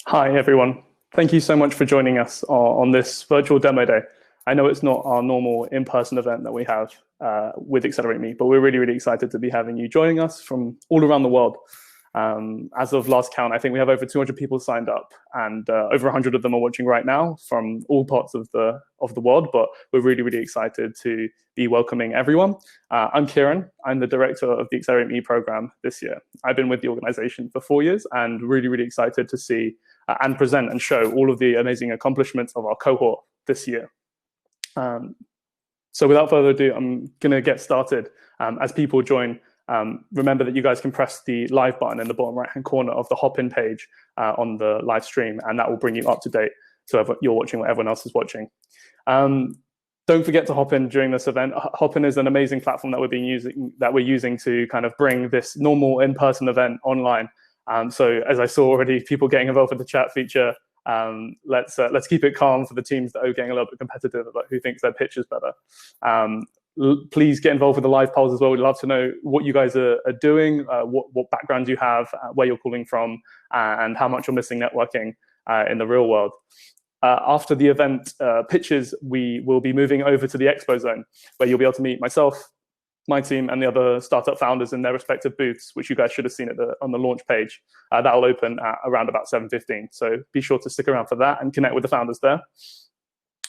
Hi, everyone. Thank you so much for joining us on this virtual demo day. I know it's not our normal in-person event that we have with Accelerate Me, but we're really, really excited to be having you joining us from all around the world. As of last count, I think we have over 200 people signed up, and over 100 of them are watching right now from all parts of the world. But we're really, really excited to be welcoming everyone. I'm Kieran. I'm the director of the Accelerate Me program this year. I've been with the organization for 4 years, and really, really excited to see and present and show all of the amazing accomplishments of our cohort this year. So without further ado, I'm going to get started. As people join, remember that you guys can press the live button in the bottom right-hand corner of the hop-in page on the live stream, and that will bring you up to date so you're watching what everyone else is watching. Don't forget to hop in during this event. Hop-in is an amazing platform that we're using to kind of bring this normal in-person event online. So as I saw already, people getting involved with the chat feature, let's keep it calm for the teams that are getting a little bit competitive about who thinks their pitch is better. Please get involved with the live polls as well. We'd love to know what you guys are doing, what background you have, where you're calling from, and how much you're missing networking in the real world. After the event pitches, we will be moving over to the expo zone, where you'll be able to meet myself, my team, and the other startup founders in their respective booths, which you guys should have seen on the launch page. That'll open at around about 7:15. So be sure to stick around for that and connect with the founders there.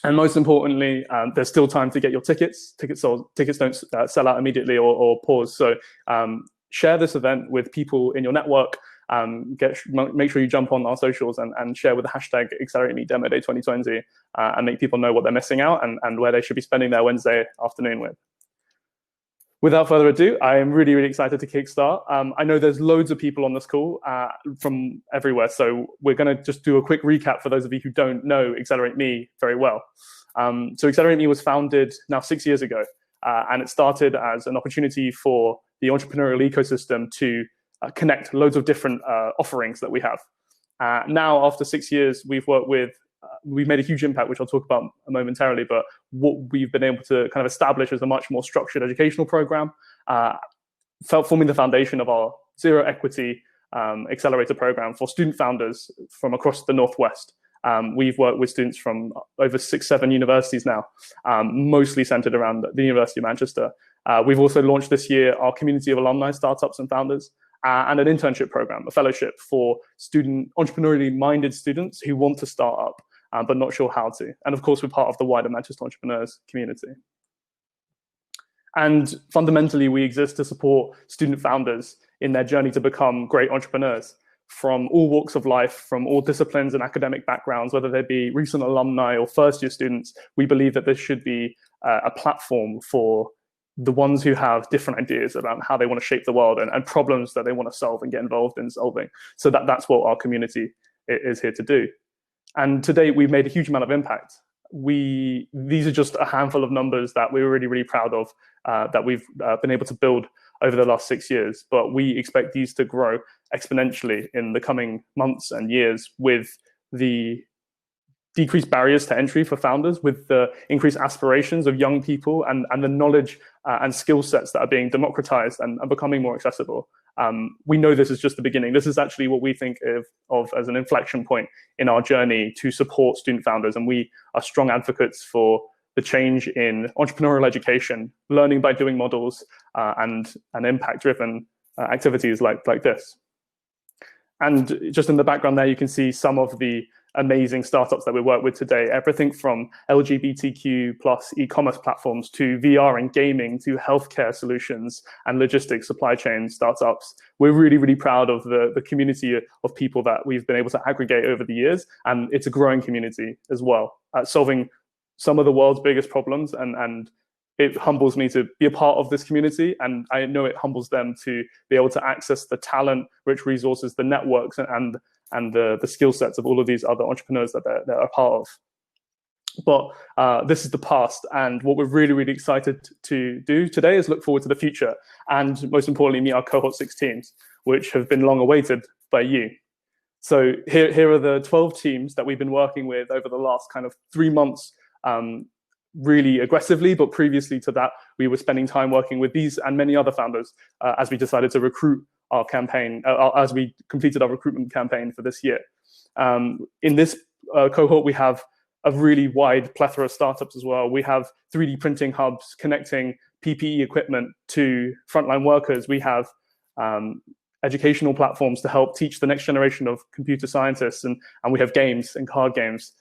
And most importantly, there's still time to get your tickets. Tickets don't sell out immediately or pause. So share this event with people in your network. Make sure you jump on our socials and share with the hashtag AccelerateMeDemoDay2020 and make people know what they're missing out and where they should be spending their Wednesday afternoon with. Without further ado, I am really, really excited to kickstart. I know there's loads of people on this call from everywhere, so we're going to just do a quick recap for those of you who don't know Accelerate Me very well. So Accelerate Me was founded now 6 years ago, and it started as an opportunity for the entrepreneurial ecosystem to connect loads of different offerings that we have. Now, after 6 years, we've made a huge impact, which I'll talk about momentarily, but what we've been able to kind of establish as a much more structured educational program, forming the foundation of our zero equity accelerator program for student founders from across the Northwest. We've worked with students from over 6-7 universities now, mostly centered around the University of Manchester. We've also launched this year our community of alumni, startups, and founders, and an internship program, a fellowship for entrepreneurially minded students who want to start up, but not sure how to. And of course, we're part of the wider Manchester entrepreneurs community. And fundamentally, we exist to support student founders in their journey to become great entrepreneurs from all walks of life, from all disciplines and academic backgrounds, whether they be recent alumni or first-year students. We believe that this should be a platform for the ones who have different ideas about how they want to shape the world and problems that they want to solve and get involved in solving. So that's what our community is here to do. And today we've made a huge amount of impact. These are just a handful of numbers that we're really, really proud of that we've been able to build over the last 6 years. But we expect these to grow exponentially in the coming months and years with the decreased barriers to entry for founders, with the increased aspirations of young people and the knowledge and skill sets that are being democratized and becoming more accessible. We know this is just the beginning. This is actually what we think of as an inflection point in our journey to support student founders. And we are strong advocates for the change in entrepreneurial education, learning by doing models, and impact-driven activities like this. And just in the background there, you can see some of the amazing startups that we work with today, everything from LGBTQ plus e-commerce platforms to VR and gaming to healthcare solutions and logistics supply chain startups. We're really, really proud of the community of people that we've been able to aggregate over the years. And it's a growing community as well, solving some of the world's biggest problems. And it humbles me to be a part of this community. And I know it humbles them to be able to access the talent, rich resources, the networks, and the skill sets of all of these other entrepreneurs that they're a part of. But this is the past, and what we're really, really excited to do today is look forward to the future, and most importantly, meet our cohort 6 teams, which have been long awaited by you. So here are the 12 teams that we've been working with over the last kind of 3 months, really aggressively, but previously to that, we were spending time working with these and many other founders as we decided to recruit our campaign, as we completed our recruitment campaign for this year. In this cohort, we have a really wide plethora of startups as well. We have 3D printing hubs connecting PPE equipment to frontline workers. We have educational platforms to help teach the next generation of computer scientists, and we have games and card games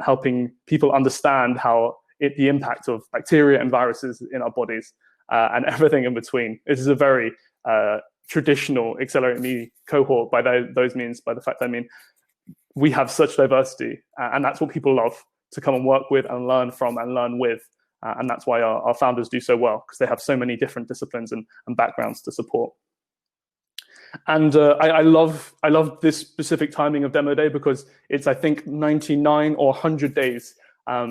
helping people understand how the impact of bacteria and viruses in our bodies and everything in between. This is a very traditional Accelerate Me cohort by those means, by the fact I mean, we have such diversity, and that's what people love to come and work with and learn from and learn with. And that's why our founders do so well, because they have so many different disciplines and backgrounds to support. And I love this specific timing of Demo Day, because it's, I think, 99 or 100 days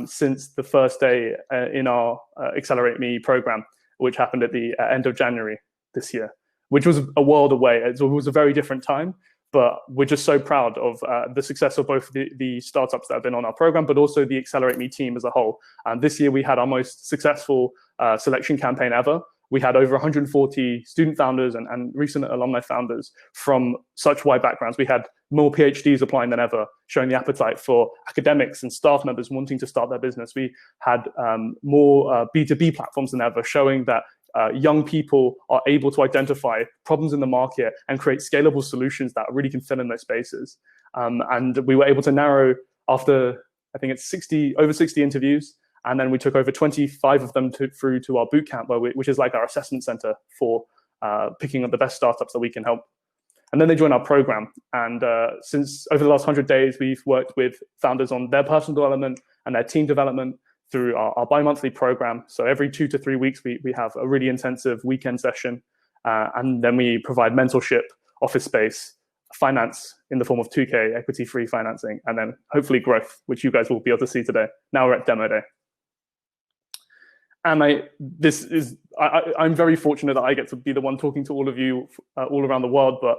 since the first day in our Accelerate Me program, which happened at the end of January this year, which was a world away. It was a very different time, but we're just so proud of the success of both the startups that have been on our program, but also the Accelerate Me team as a whole. This year, we had our most successful selection campaign ever. We had over 140 student founders and recent alumni founders from such wide backgrounds. We had more PhDs applying than ever, showing the appetite for academics and staff members wanting to start their business. We had more B2B platforms than ever, showing that young people are able to identify problems in the market and create scalable solutions that really can fill in those spaces. And we were able to narrow, after, I think it's over 60 interviews, and then we took over 25 of them through to our bootcamp, which is like our assessment center for picking up the best startups that we can help. And then they join our program. And since over the last 100 days, we've worked with founders on their personal development and their team development through our bi-monthly program. So every 2 to 3 weeks, we have a really intensive weekend session. And then we provide mentorship, office space, finance in the form of 2K, equity-free financing, and then hopefully growth, which you guys will be able to see today. Now we're at Demo Day. And I'm very fortunate that I get to be the one talking to all of you all around the world, but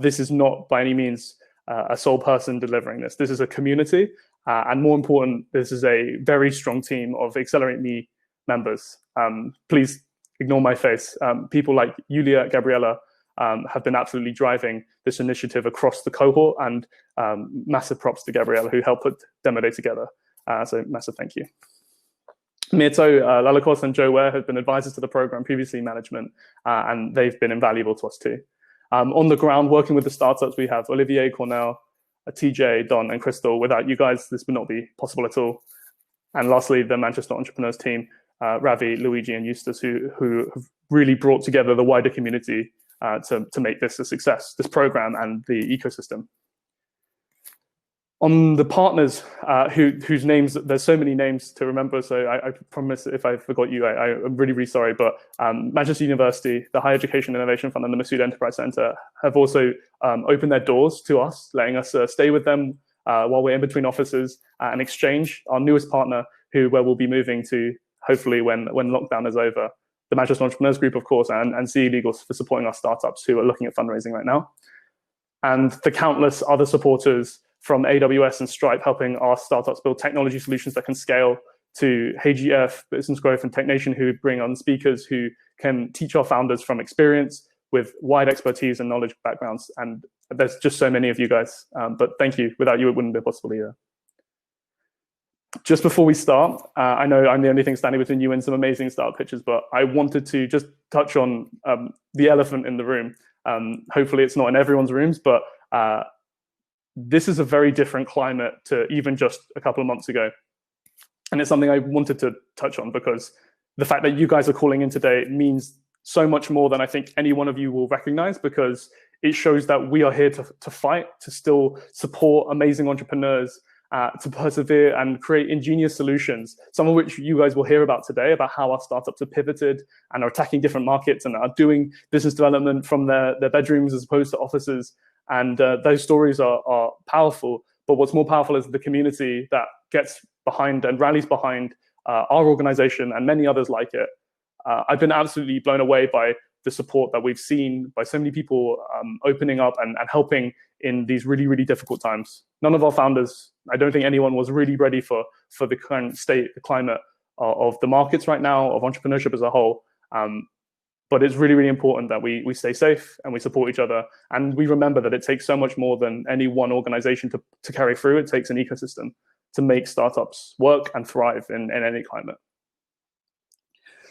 this is not by any means a sole person delivering this. This is a community, and more important, this is a very strong team of Accelerate Me members. Please ignore my face. People like Yulia, Gabriella have been absolutely driving this initiative across the cohort, and massive props to Gabriella, who helped put Demo Day together. So massive thank you. Mirto, Lalakos, and Joe Ware have been advisors to the program, previously management, and they've been invaluable to us too. On the ground, working with the startups, we have Olivier, Cornell, TJ, Don, and Crystal. Without you guys, this would not be possible at all. And lastly, the Manchester Entrepreneurs team, Ravi, Luigi, and Eustace, who have really brought together the wider community to make this a success, this program and the ecosystem. On the partners, whose names, there's so many names to remember, so I promise if I forgot you, I'm really, really sorry, but Manchester University, the Higher Education Innovation Fund, and the Masood Enterprise Centre have also opened their doors to us, letting us stay with them while we're in between offices and Exchange, our newest partner, where we'll be moving to, hopefully, when lockdown is over. The Manchester Entrepreneurs Group, of course, and CE Legals for supporting our startups who are looking at fundraising right now. And the countless other supporters from AWS and Stripe, helping our startups build technology solutions that can scale, to HGF, Business Growth, and TechNation, who bring on speakers who can teach our founders from experience with wide expertise and knowledge backgrounds. And there's just so many of you guys. But thank you. Without you, it wouldn't be possible either. Just before we start, I know I'm the only thing standing between you and some amazing startup pitches, but I wanted to just touch on the elephant in the room. Hopefully it's not in everyone's rooms, but this is a very different climate to even just a couple of months ago. And it's something I wanted to touch on, because the fact that you guys are calling in today means so much more than I think any one of you will recognize, because it shows that we are here to fight, to still support amazing entrepreneurs, to persevere and create ingenious solutions, some of which you guys will hear about today, about how our startups have pivoted and are attacking different markets and are doing business development from their bedrooms as opposed to offices. And those stories are powerful. But what's more powerful is the community that gets behind and rallies behind our organization and many others like it. I've been absolutely blown away by the support that we've seen, by so many people opening up and helping in these really, really difficult times. None of our founders, I don't think anyone was really ready for the current state, the climate of the markets right now, of entrepreneurship as a whole. But it's really, really important that we stay safe and we support each other. And we remember that it takes so much more than any one organization to carry through. It takes an ecosystem to make startups work and thrive in any climate.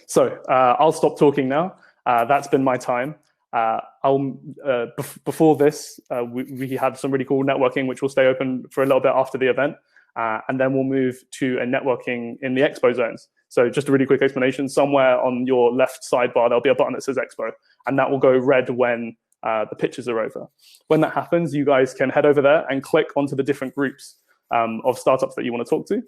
So I'll stop talking now. That's been my time. Before this, we had some really cool networking, which will stay open for a little bit after the event. And then we'll move to a networking in the expo zones. So just a really quick explanation, somewhere on your left sidebar, there'll be a button that says expo, and that will go red when the pitches are over. When that happens, you guys can head over there and click onto the different groups of startups that you want to talk to.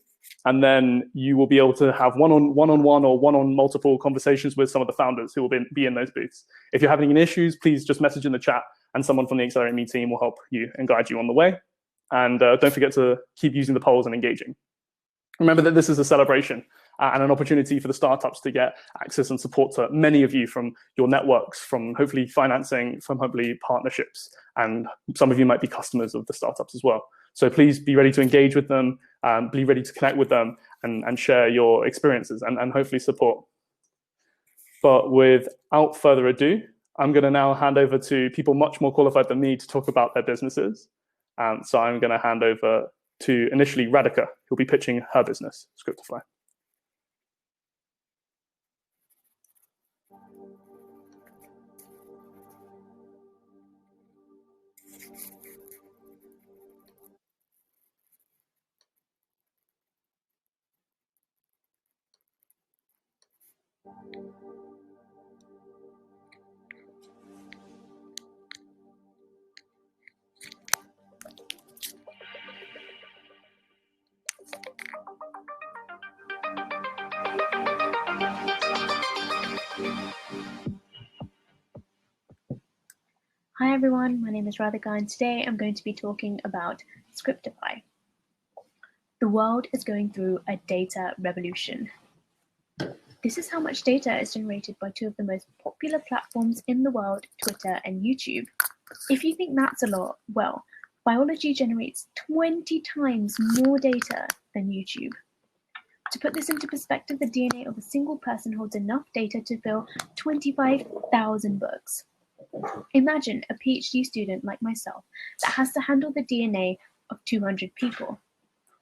And then you will be able to have one-on-one or one-on-multiple conversations with some of the founders who will be in those booths. If you're having any issues, please just message in the chat, and someone from the Accelerate Me team will help you and guide you on the way. And don't forget to keep using the polls and engaging. Remember that this is a celebration and an opportunity for the startups to get access and support to many of you from your networks, from hopefully financing, from hopefully partnerships, and some of you might be customers of the startups as well. So please be ready to engage with them, be ready to connect with them, and share your experiences and hopefully support. But without further ado, I'm going to now hand over to people much more qualified than me to talk about their businesses. So I'm going to hand over to initially Radhika, who'll be pitching her business, Scriptify. Hi everyone, my name is Radhika and today I'm going to be talking about Scriptify. The world is going through a data revolution. This is how much data is generated by two of the most popular platforms in the world, Twitter and YouTube. If you think that's a lot, well, biology generates 20 times more data than YouTube. To put this into perspective, the DNA of a single person holds enough data to fill 25,000 books. Imagine a PhD student like myself that has to handle the DNA of 200 people.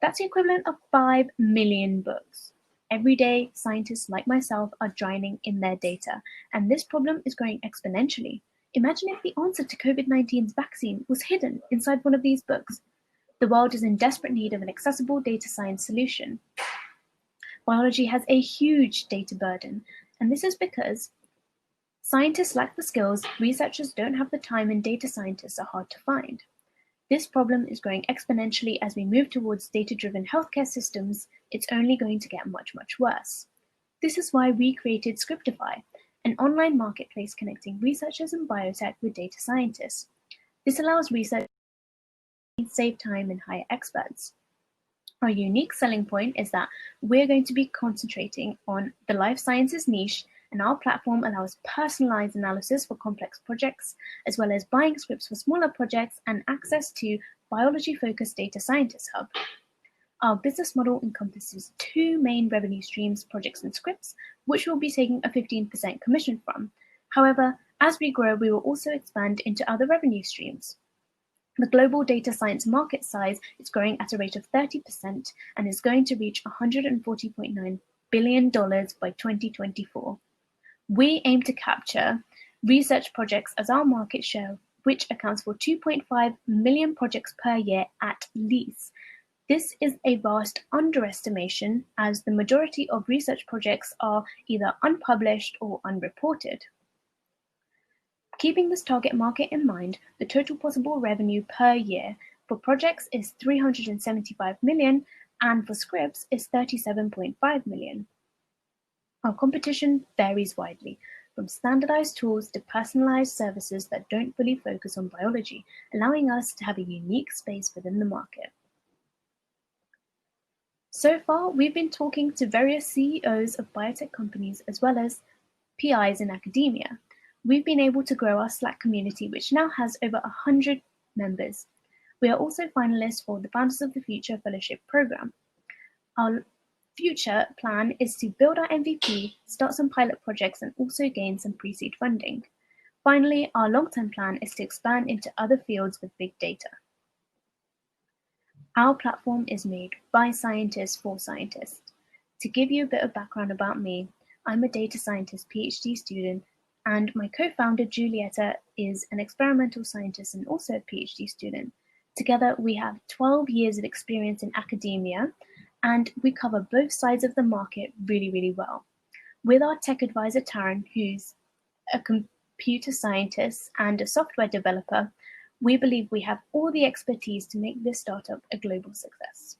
That's the equivalent of 5 million books. Every day, scientists like myself are drowning in their data, and this problem is growing exponentially. Imagine if the answer to COVID-19's vaccine was hidden inside one of these books. The world is in desperate need of an accessible data science solution. Biology has a huge data burden, and this is because scientists lack the skills, researchers don't have the time, and data scientists are hard to find. This problem is growing exponentially as we move towards data-driven healthcare systems. It's only going to get much, much worse. This is why we created Scriptify, an online marketplace connecting researchers and biotech with data scientists. This allows researchers to save time and hire experts. Our unique selling point is that we're going to be concentrating on the life sciences niche, and our platform allows personalized analysis for complex projects, as well as buying scripts for smaller projects and access to biology-focused data scientist hub. Our business model encompasses two main revenue streams, projects and scripts, which we'll be taking a 15% commission from. However, as we grow, we will also expand into other revenue streams. The global data science market size is growing at a rate of 30% and is going to reach $140.9 billion by 2024. We aim to capture research projects as our market share, which accounts for 2.5 million projects per year at least. This is a vast underestimation, as the majority of research projects are either unpublished or unreported. Keeping this target market in mind, the total possible revenue per year for projects is $375 million, and for scripts is $37.5 million. Our competition varies widely, from standardized tools to personalized services that don't fully focus on biology, allowing us to have a unique space within the market. So far, we've been talking to various CEOs of biotech companies as well as PIs in academia. We've been able to grow our Slack community, which now has over 100 members. We are also finalists for the Founders of the Future Fellowship Program. Our Future plan is to build our MVP, start some pilot projects, and also gain some pre-seed funding. Finally, our long-term plan is to expand into other fields with big data. Our platform is made by scientists for scientists. To give you a bit of background about me, I'm a data scientist PhD student, and my co-founder Julieta is an experimental scientist and also a PhD student. Together, we have 12 years of experience in academia, and we cover both sides of the market really, really well. With our tech advisor, Taryn, who's a computer scientist and a software developer, we believe we have all the expertise to make this startup a global success.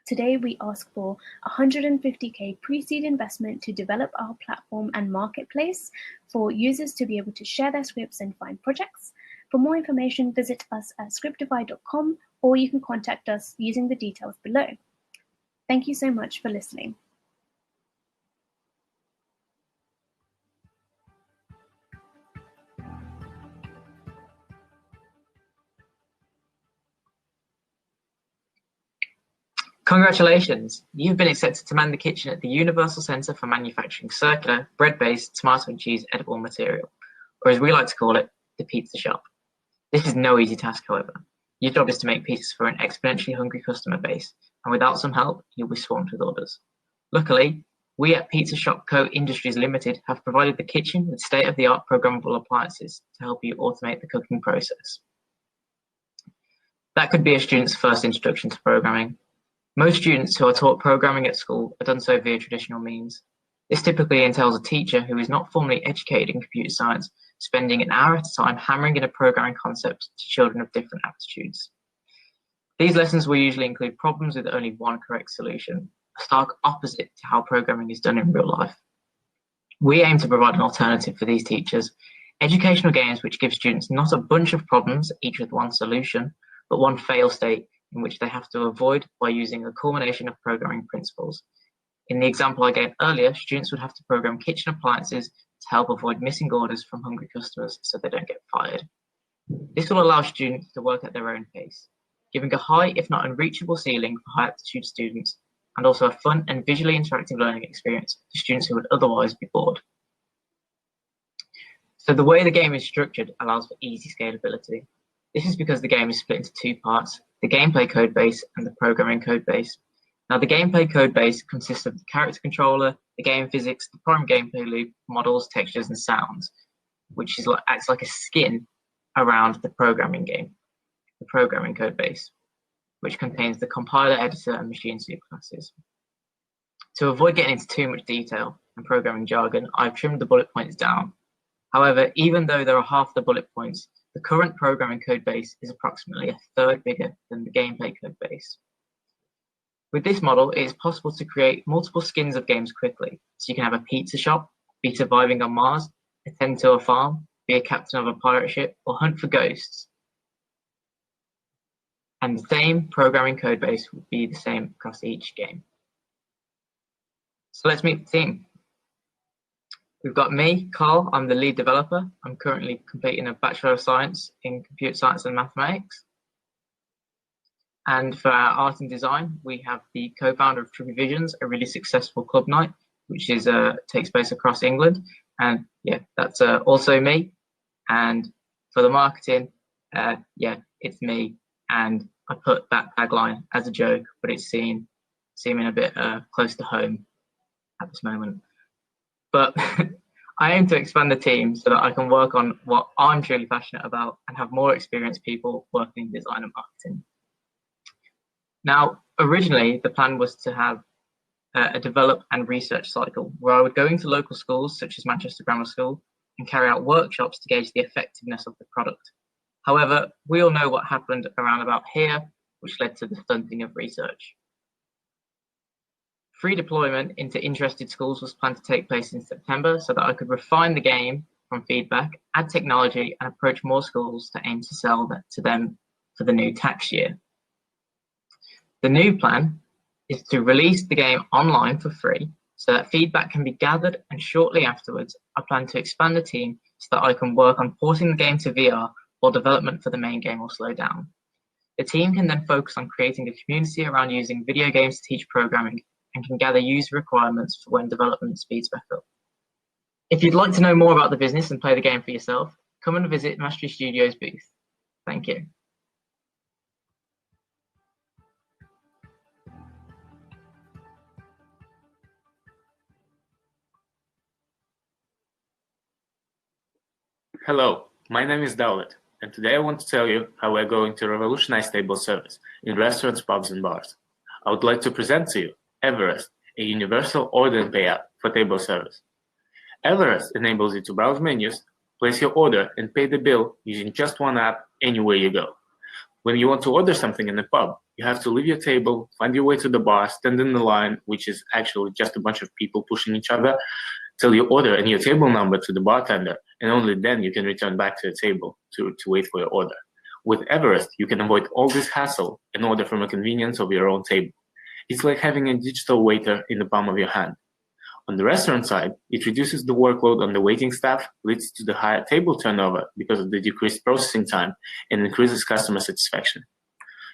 Today, we ask for 150K pre-seed investment to develop our platform and marketplace for users to be able to share their scripts and find projects. For more information, visit us at scriptify.com, or you can contact us using the details below. Thank you so much for listening. Congratulations! You've been accepted to man the kitchen at the Universal Centre for Manufacturing Circular, Bread-Based Tomato and Cheese Edible Material, or as we like to call it, the pizza shop. This is no easy task, however. Your job is to make pizzas for an exponentially hungry customer base, and without some help, you'll be swamped with orders. Luckily, we at Pizza Shop Co. Industries Limited have provided the kitchen with state-of-the-art programmable appliances to help you automate the cooking process. That could be a student's first introduction to programming. Most students who are taught programming at school are done so via traditional means. This typically entails a teacher who is not formally educated in computer science spending an hour at a time hammering in a programming concept to children of different aptitudes. These lessons will usually include problems with only one correct solution, a stark opposite to how programming is done in real life. We aim to provide an alternative for these teachers, educational games which give students not a bunch of problems, each with one solution, but one fail state in which they have to avoid by using a culmination of programming principles. In the example I gave earlier, students would have to program kitchen appliances to help avoid missing orders from hungry customers so they don't get fired. This will allow students to work at their own pace, giving a high, if not unreachable ceiling for high aptitude students, and also a fun and visually interactive learning experience for students who would otherwise be bored. So the way the game is structured allows for easy scalability. This is because the game is split into two parts, the gameplay code base and the programming code base. Now, the gameplay code base consists of the character controller, the game physics, the prime gameplay loop, models, textures, and sounds, which acts like a skin around the programming game, the programming code base, which contains the compiler, editor, and machine superclasses. To avoid getting into too much detail and programming jargon, I've trimmed the bullet points down. However, even though there are half the bullet points, the current programming code base is approximately a third bigger than the gameplay code base. With this model, it is possible to create multiple skins of games quickly. So you can have a pizza shop, be surviving on Mars, attend to a farm, be a captain of a pirate ship, or hunt for ghosts. And the same programming code base will be the same across each game. So let's meet the team. We've got me, Carl. I'm the lead developer. I'm currently completing a Bachelor of Science in Computer Science and Mathematics. And for our art and design, we have the co-founder of Trippy Visions, a really successful club night, which is takes place across England. And yeah, that's also me. And for the marketing, yeah, it's me. And I put that tagline as a joke, but it's seeming a bit close to home at this moment. But I aim to expand the team so that I can work on what I'm truly passionate about and have more experienced people working in design and marketing. Now, originally, the plan was to have a develop and research cycle where I would go into local schools such as Manchester Grammar School and carry out workshops to gauge the effectiveness of the product. However, we all know what happened around about here, which led to the stunting of research. Free deployment into interested schools was planned to take place in September so that I could refine the game from feedback, add technology, and approach more schools to aim to sell that to them for the new tax year. The new plan is to release the game online for free so that feedback can be gathered, and shortly afterwards, I plan to expand the team so that I can work on porting the game to VR while development for the main game will slow down. The team can then focus on creating a community around using video games to teach programming and can gather user requirements for when development speeds back up. If you'd like to know more about the business and play the game for yourself, come and visit Mastery Studio's booth. Thank you. Hello, my name is Dowlet, and today I want to tell you how we're going to revolutionize table service in restaurants, pubs, and bars. I would like to present to you Everest, a universal order and pay app for table service. Everest enables you to browse menus, place your order, and pay the bill using just one app anywhere you go. When you want to order something in a pub, you have to leave your table, find your way to the bar, stand in the line, which is actually just a bunch of people pushing each other, tell your order and your table number to the bartender, and only then you can return back to the table to wait for your order. With Everest, you can avoid all this hassle and order from the convenience of your own table. It's like having a digital waiter in the palm of your hand. On the restaurant side, it reduces the workload on the waiting staff, leads to the higher table turnover because of the decreased processing time, and increases customer satisfaction.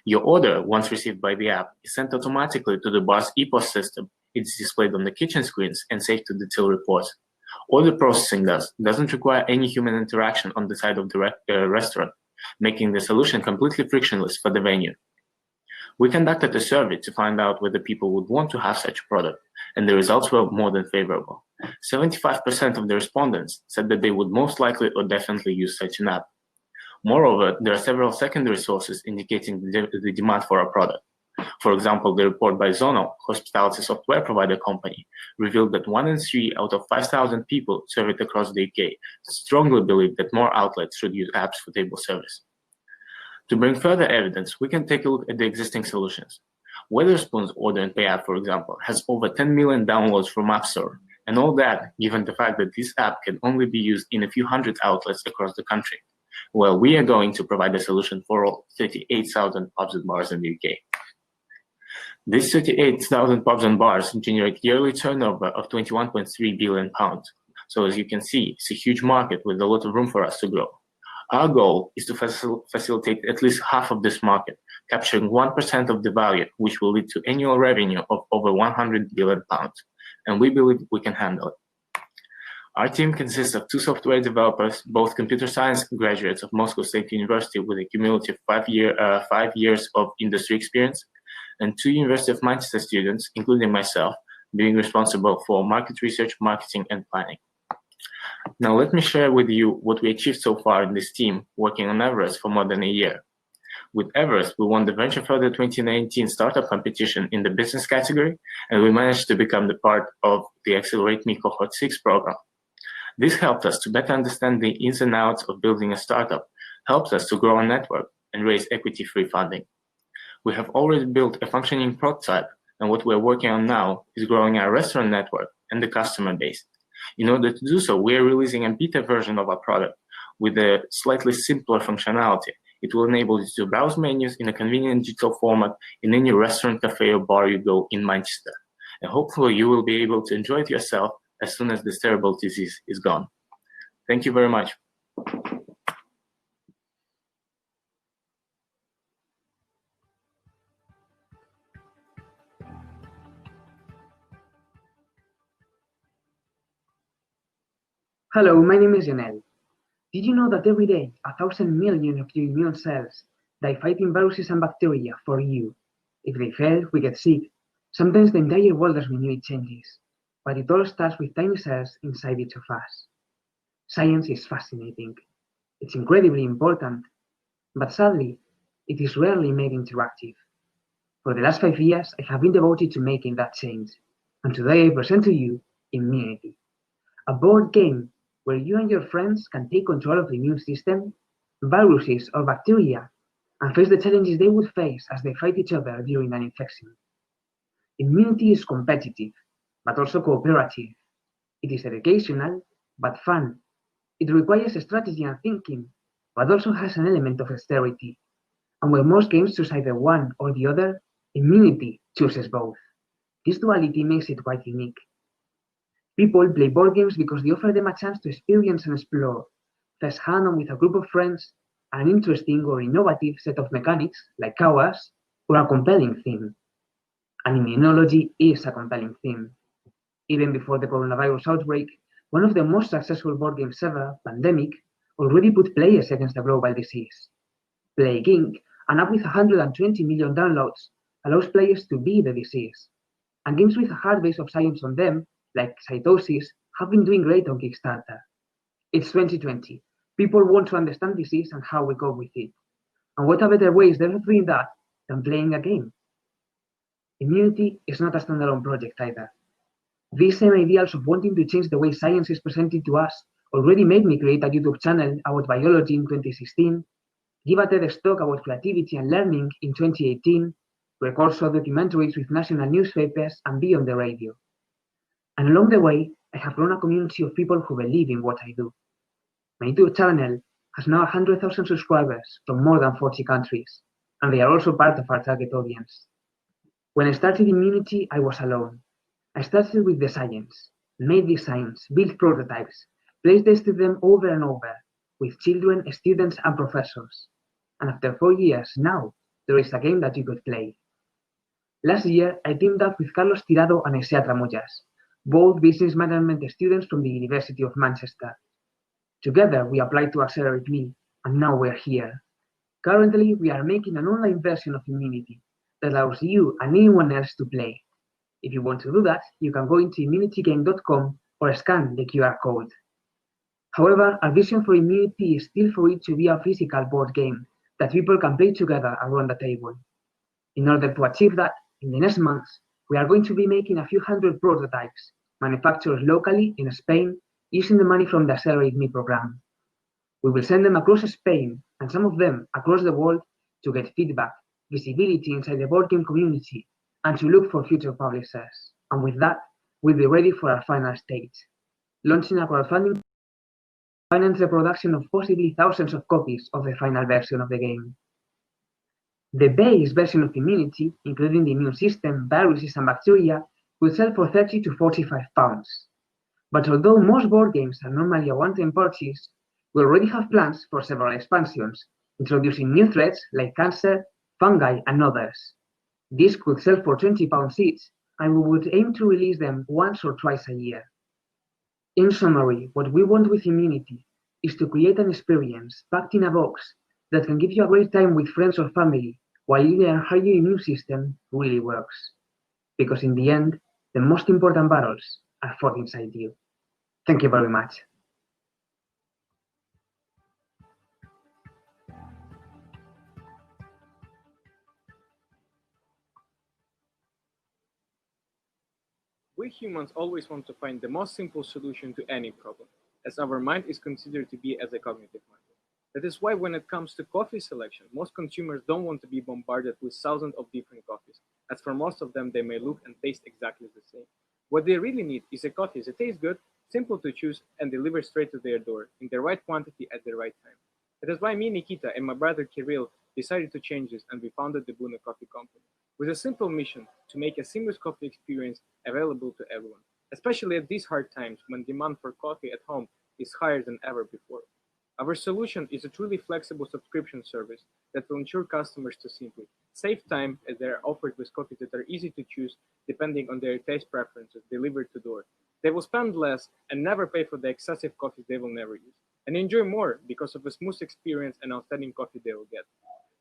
Your order, once received by the app, is sent automatically to the bar's EPOS system. It's displayed on the kitchen screens and saved to the till reports. Order processing doesn't require any human interaction on the side of the restaurant, making the solution completely frictionless for the venue. We conducted a survey to find out whether people would want to have such a product, and the results were more than favorable. 75% of the respondents said that they would most likely or definitely use such an app. Moreover, there are several secondary sources indicating the demand for our product. For example, the report by Zono, hospitality software provider company, revealed that 1 in 3 out of 5,000 people surveyed across the UK strongly believe that more outlets should use apps for table service. To bring further evidence, we can take a look at the existing solutions. Wetherspoon's Order and Pay app, for example, has over 10 million downloads from App Store, and all that given the fact that this app can only be used in a few hundred outlets across the country. Well, we are going to provide a solution for all 38,000 pubs and bars in the UK. These 38,000 pubs and bars generate yearly turnover of £21.3 billion. So as you can see, it's a huge market with a lot of room for us to grow. Our goal is to facilitate at least half of this market, capturing 1% of the value, which will lead to annual revenue of over £100 billion. And we believe we can handle it. Our team consists of 2 software developers, both computer science graduates of Moscow State University with a cumulative 5 years of industry experience, and 2 University of Manchester students, including myself, being responsible for market research, marketing, and planning. Now let me share with you what we achieved so far in this team working on Everest for more than a year. With Everest, we won the Venture Further 2019 startup competition in the business category, and we managed to become the part of the Accelerate Me Cohort 6 program. This helped us to better understand the ins and outs of building a startup, helped us to grow our network and raise equity-free funding. We have already built a functioning prototype, and what we're working on now is growing our restaurant network and the customer base. In order to do so, we are releasing a beta version of our product with a slightly simpler functionality. It will enable you to browse menus in a convenient digital format in any restaurant, cafe, or bar you go in Manchester. And hopefully you will be able to enjoy it yourself as soon as this terrible disease is gone. Thank you very much. Hello, my name is Janelle. Did you know that every day 1,000 million of your immune cells die fighting viruses and bacteria for you? If they fail, we get sick. Sometimes the entire world as we knew it changes. But it all starts with tiny cells inside each of us. Science is fascinating. It's incredibly important. But sadly, it is rarely made interactive. For the last 5 years, I have been devoted to making that change. And today I present to you Immunity, a board game where you and your friends can take control of the immune system, viruses or bacteria, and face the challenges they would face as they fight each other during an infection. Immunity is competitive, but also cooperative. It is educational, but fun. It requires strategy and thinking, but also has an element of austerity. And where most games choose either one or the other, Immunity chooses both. This duality makes it quite unique. People play board games because they offer them a chance to experience and explore, first-hand and with a group of friends, an interesting or innovative set of mechanics, like ours, or a compelling theme. And immunology is a compelling theme. Even before the coronavirus outbreak, one of the most successful board games ever, Pandemic, already put players against a global disease. Plague Inc., an app with 120 million downloads, allows players to be the disease. And games with a hard base of science on them, like Cytosis, have been doing great on Kickstarter. It's 2020. People want to understand disease and how we cope with it. And what a better way is there of doing that than playing a game? Immunity is not a standalone project either. These same ideals of wanting to change the way science is presented to us already made me create a YouTube channel about biology in 2016, give a TED talk about creativity and learning in 2018, record short documentaries with national newspapers, and be on the radio. And along the way, I have grown a community of people who believe in what I do. My YouTube channel has now 100,000 subscribers from more than 40 countries, and they are also part of our target audience. When I started Immunity, I was alone. I started with the science, made designs, built prototypes, place tested them over and over, with children, students, and professors. And after 4 years, now, there is a game that you could play. Last year, I teamed up with Carlos Tirado and Aisea Tramullas, both business management students from the University of Manchester. Together, we applied to Accelerate Me, and now we're here. Currently, we are making an online version of Immunity that allows you and anyone else to play. If you want to do that, you can go into immunitygame.com or scan the QR code. However, our vision for Immunity is still for it to be a physical board game that people can play together around the table. In order to achieve that, in the next months, we are going to be making a few hundred prototypes, manufactured locally in Spain, using the money from the Accelerate Me program. We will send them across Spain and some of them across the world to get feedback, visibility inside the board game community, and to look for future publishers. And with that, we'll be ready for our final stage, launching a crowdfunding to finance the production of possibly thousands of copies of the final version of the game. The base version of Immunity, including the immune system, viruses, and bacteria, will sell for £30 to £45. But although most board games are normally a one-time purchase, we already have plans for several expansions, introducing new threats like cancer, fungi, and others. These could sell for £20 each, and we would aim to release them once or twice a year. In summary, what we want with Immunity is to create an experience packed in a box that can give you a great time with friends or family while you learn how your immune system really works. Because in the end, the most important battles are fought inside you. Thank you very much. We humans always want to find the most simple solution to any problem, as our mind is considered to be as a cognitive mind. That is why when it comes to coffee selection, most consumers don't want to be bombarded with thousands of different coffees, as for most of them they may look and taste exactly the same. What they really need is a coffee that tastes good, simple to choose, and delivered straight to their door, in the right quantity at the right time. That is why me, Nikita, and my brother Kirill decided to change this, and we founded the Buno Coffee Company, with a simple mission to make a seamless coffee experience available to everyone, especially at these hard times when demand for coffee at home is higher than ever before. Our solution is a truly flexible subscription service that will ensure customers to simply save time, as they are offered with coffees that are easy to choose depending on their taste preferences delivered to door. They will spend less and never pay for the excessive coffees they will never use, and enjoy more because of the smooth experience and outstanding coffee they will get.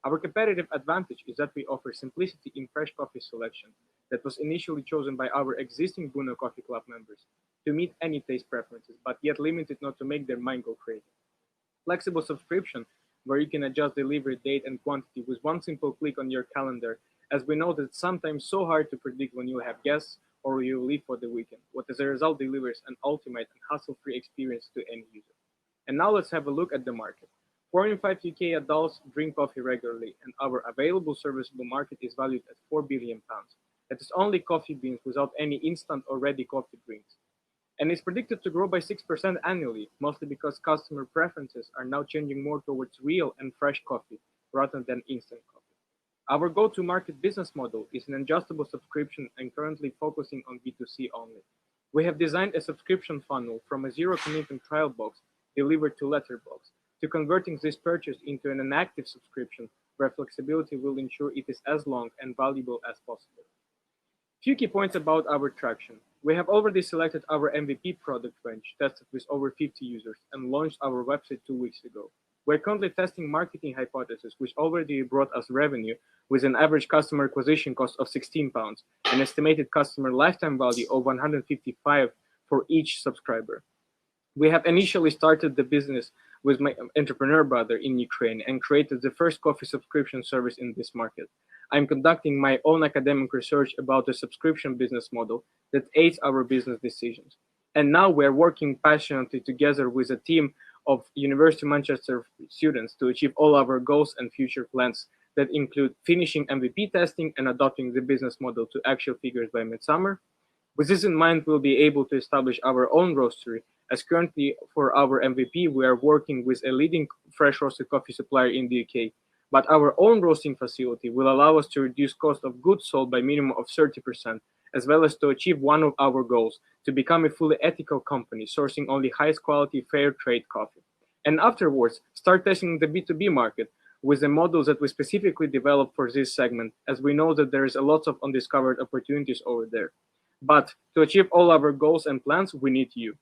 Our competitive advantage is that we offer simplicity in fresh coffee selection that was initially chosen by our existing Buno Coffee Club members to meet any taste preferences, but yet limited not to make their mind go crazy. Flexible subscription, where you can adjust delivery date and quantity with one simple click on your calendar, as we know that it's sometimes so hard to predict when you'll have guests or you'll leave for the weekend, what as a result delivers an ultimate and hassle-free experience to any user. And now let's have a look at the market. 4 in 5 UK adults drink coffee regularly, and our available serviceable market is valued at £4 billion. That is only coffee beans without any instant or ready coffee drinks. And it's predicted to grow by 6% annually, mostly because customer preferences are now changing more towards real and fresh coffee rather than instant coffee. Our go-to-market business model is an adjustable subscription and currently focusing on B2C only. We have designed a subscription funnel from a zero-commitment trial box delivered to letterbox, to converting this purchase into an inactive subscription where flexibility will ensure it is as long and valuable as possible. Few key points about our traction. We have already selected our MVP product range, tested with over 50 users, and launched our website 2 weeks ago. We're currently testing marketing hypotheses, which already brought us revenue with an average customer acquisition cost of £16, an estimated customer lifetime value of 155 for each subscriber. We have initially started the business with my entrepreneur brother in Ukraine and created the first coffee subscription service in this market. I'm conducting my own academic research about a subscription business model that aids our business decisions. And now we're working passionately together with a team of University of Manchester students to achieve all our goals and future plans that include finishing MVP testing and adopting the business model to actual figures by midsummer. With this in mind, we'll be able to establish our own roastery, as currently for our MVP, we are working with a leading fresh roasted coffee supplier in the UK. But our own roasting facility will allow us to reduce cost of goods sold by minimum of 30%, as well as to achieve one of our goals, to become a fully ethical company, sourcing only highest quality, fair trade coffee. And afterwards, start testing the B2B market with the models that we specifically developed for this segment, as we know that there is a lot of undiscovered opportunities over there. But to achieve all our goals and plans, we need you.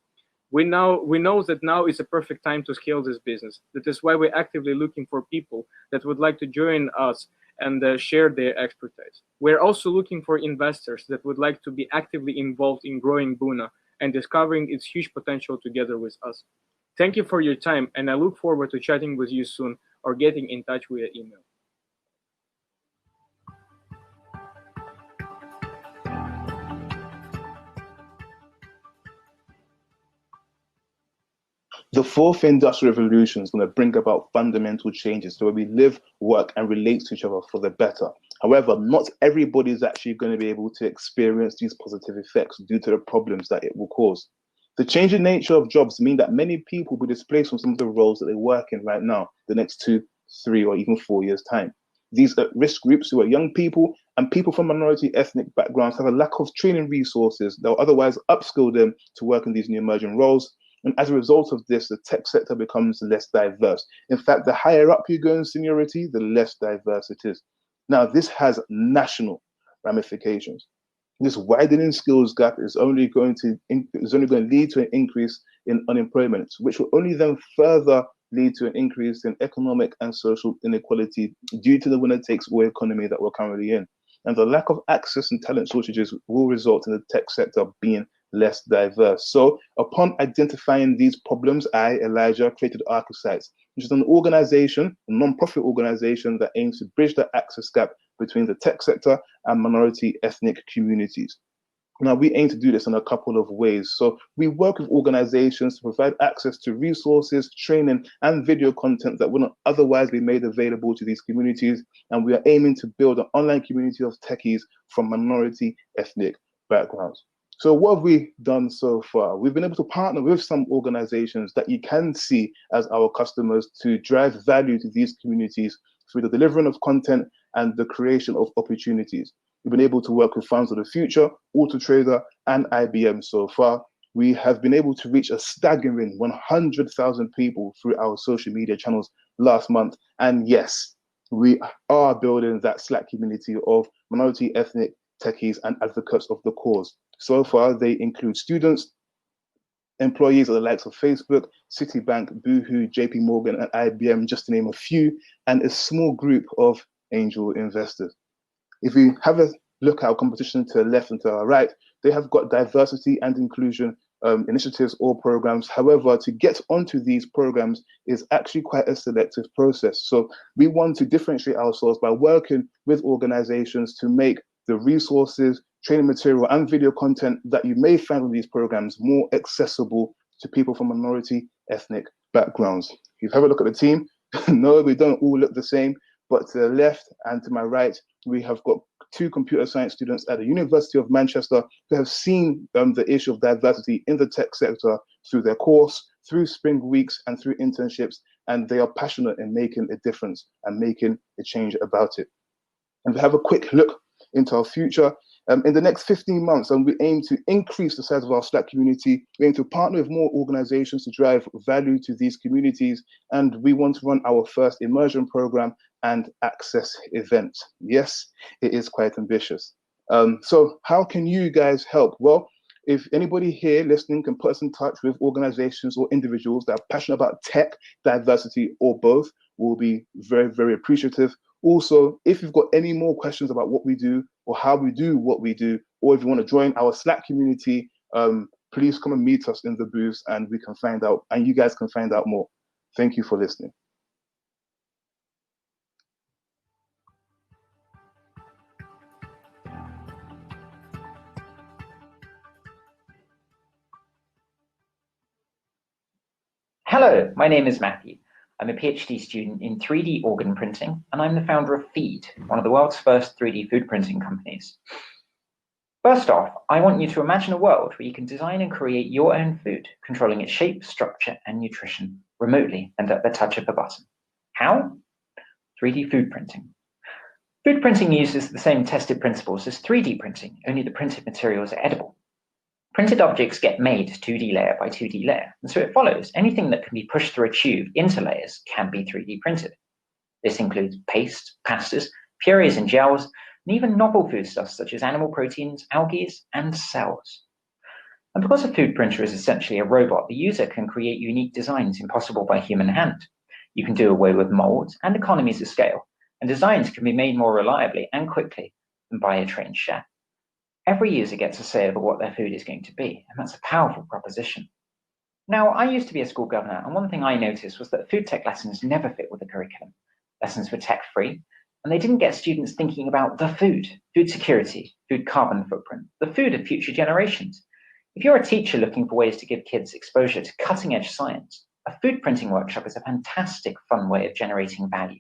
We know that now is a perfect time to scale this business. That is why we're actively looking for people that would like to join us and share their expertise. We're also looking for investors that would like to be actively involved in growing Buna and discovering its huge potential together with us. Thank you for your time, and I look forward to chatting with you soon or getting in touch via email. The fourth industrial revolution is going to bring about fundamental changes to where we live, work, and relate to each other for the better. However, not everybody is actually going to be able to experience these positive effects due to the problems that it will cause. The changing nature of jobs mean that many people will be displaced from some of the roles that they work in right now, the next 2, 3, or even 4 years' time. These at-risk groups, who are young people and people from minority ethnic backgrounds, have a lack of training resources that will otherwise upskill them to work in these new emerging roles. And as a result of this, the tech sector becomes less diverse. In fact, the higher up you go in seniority, the less diverse it is. Now, this has national ramifications. This widening skills gap is only going to lead to an increase in unemployment, which will only then further lead to an increase in economic and social inequality due to the winner-takes-all economy that we're currently in. And the lack of access and talent shortages will result in the tech sector being less diverse. So upon identifying these problems, I, Elijah, created Archisites, which is an organization, a non-profit organization that aims to bridge the access gap between the tech sector and minority ethnic communities. Now, we aim to do this in a couple of ways. So we work with organizations to provide access to resources, training, and video content that wouldn't otherwise be made available to these communities. And we are aiming to build an online community of techies from minority ethnic backgrounds. So what have we done so far? We've been able to partner with some organizations that you can see as our customers to drive value to these communities through the delivering of content and the creation of opportunities. We've been able to work with Funds of the Future, AutoTrader, and IBM so far. We have been able to reach a staggering 100,000 people through our social media channels last month. And yes, we are building that Slack community of minority ethnic techies and advocates of the cause. So far, they include students, employees of the likes of Facebook, Citibank, Boohoo, JP Morgan, and IBM, just to name a few, and a small group of angel investors. If we have a look at our competition to the left and to our right, they have got diversity and inclusion initiatives or programs. However, to get onto these programs is actually quite a selective process. So we want to differentiate ourselves by working with organizations to make the resources, training material, and video content that you may find on these programs more accessible to people from minority ethnic backgrounds. If you have a look at the team, no, we don't all look the same, but to the left and to my right, we have got 2 computer science students at the University of Manchester who have seen the issue of diversity in the tech sector through their course, through spring weeks, and through internships, and they are passionate in making a difference and making a change about it. And we have a quick look into our future. In the next 15 months, we aim to increase the size of our Slack community. We aim to partner with more organizations to drive value to these communities. And we want to run our first immersion program and access event. Yes, it is quite ambitious. So how can you guys help? Well, if anybody here listening can put us in touch with organizations or individuals that are passionate about tech, diversity, or both, we'll be very, very appreciative. Also, if you've got any more questions about what we do or how we do what we do, or if you want to join our Slack community, please come and meet us in the booth and we can find out, and you guys can find out more. Thank you for listening. Hello, my name is Matthew. I'm a PhD student in 3D organ printing, and I'm the founder of Feed, one of the world's first 3D food printing companies. First off, I want you to imagine a world where you can design and create your own food, controlling its shape, structure, and nutrition remotely and at the touch of a button. How? 3D food printing. Food printing uses the same tested principles as 3D printing, only the printed materials are edible. Printed objects get made 2D layer by 2D layer, and so it follows anything that can be pushed through a tube into layers can be 3D printed. This includes paste, pastas, purees and gels, and even novel foodstuffs such as animal proteins, algae, and cells. And because a food printer is essentially a robot, the user can create unique designs impossible by human hand. You can do away with molds and economies of scale, and designs can be made more reliably and quickly than by a trained chef. Every user gets a say over what their food is going to be, and that's a powerful proposition. Now, I used to be a school governor, and one thing I noticed was that food tech lessons never fit with the curriculum. Lessons were tech-free, and they didn't get students thinking about the food security, food carbon footprint, the food of future generations. If you're a teacher looking for ways to give kids exposure to cutting-edge science, a food printing workshop is a fantastic, fun way of generating value.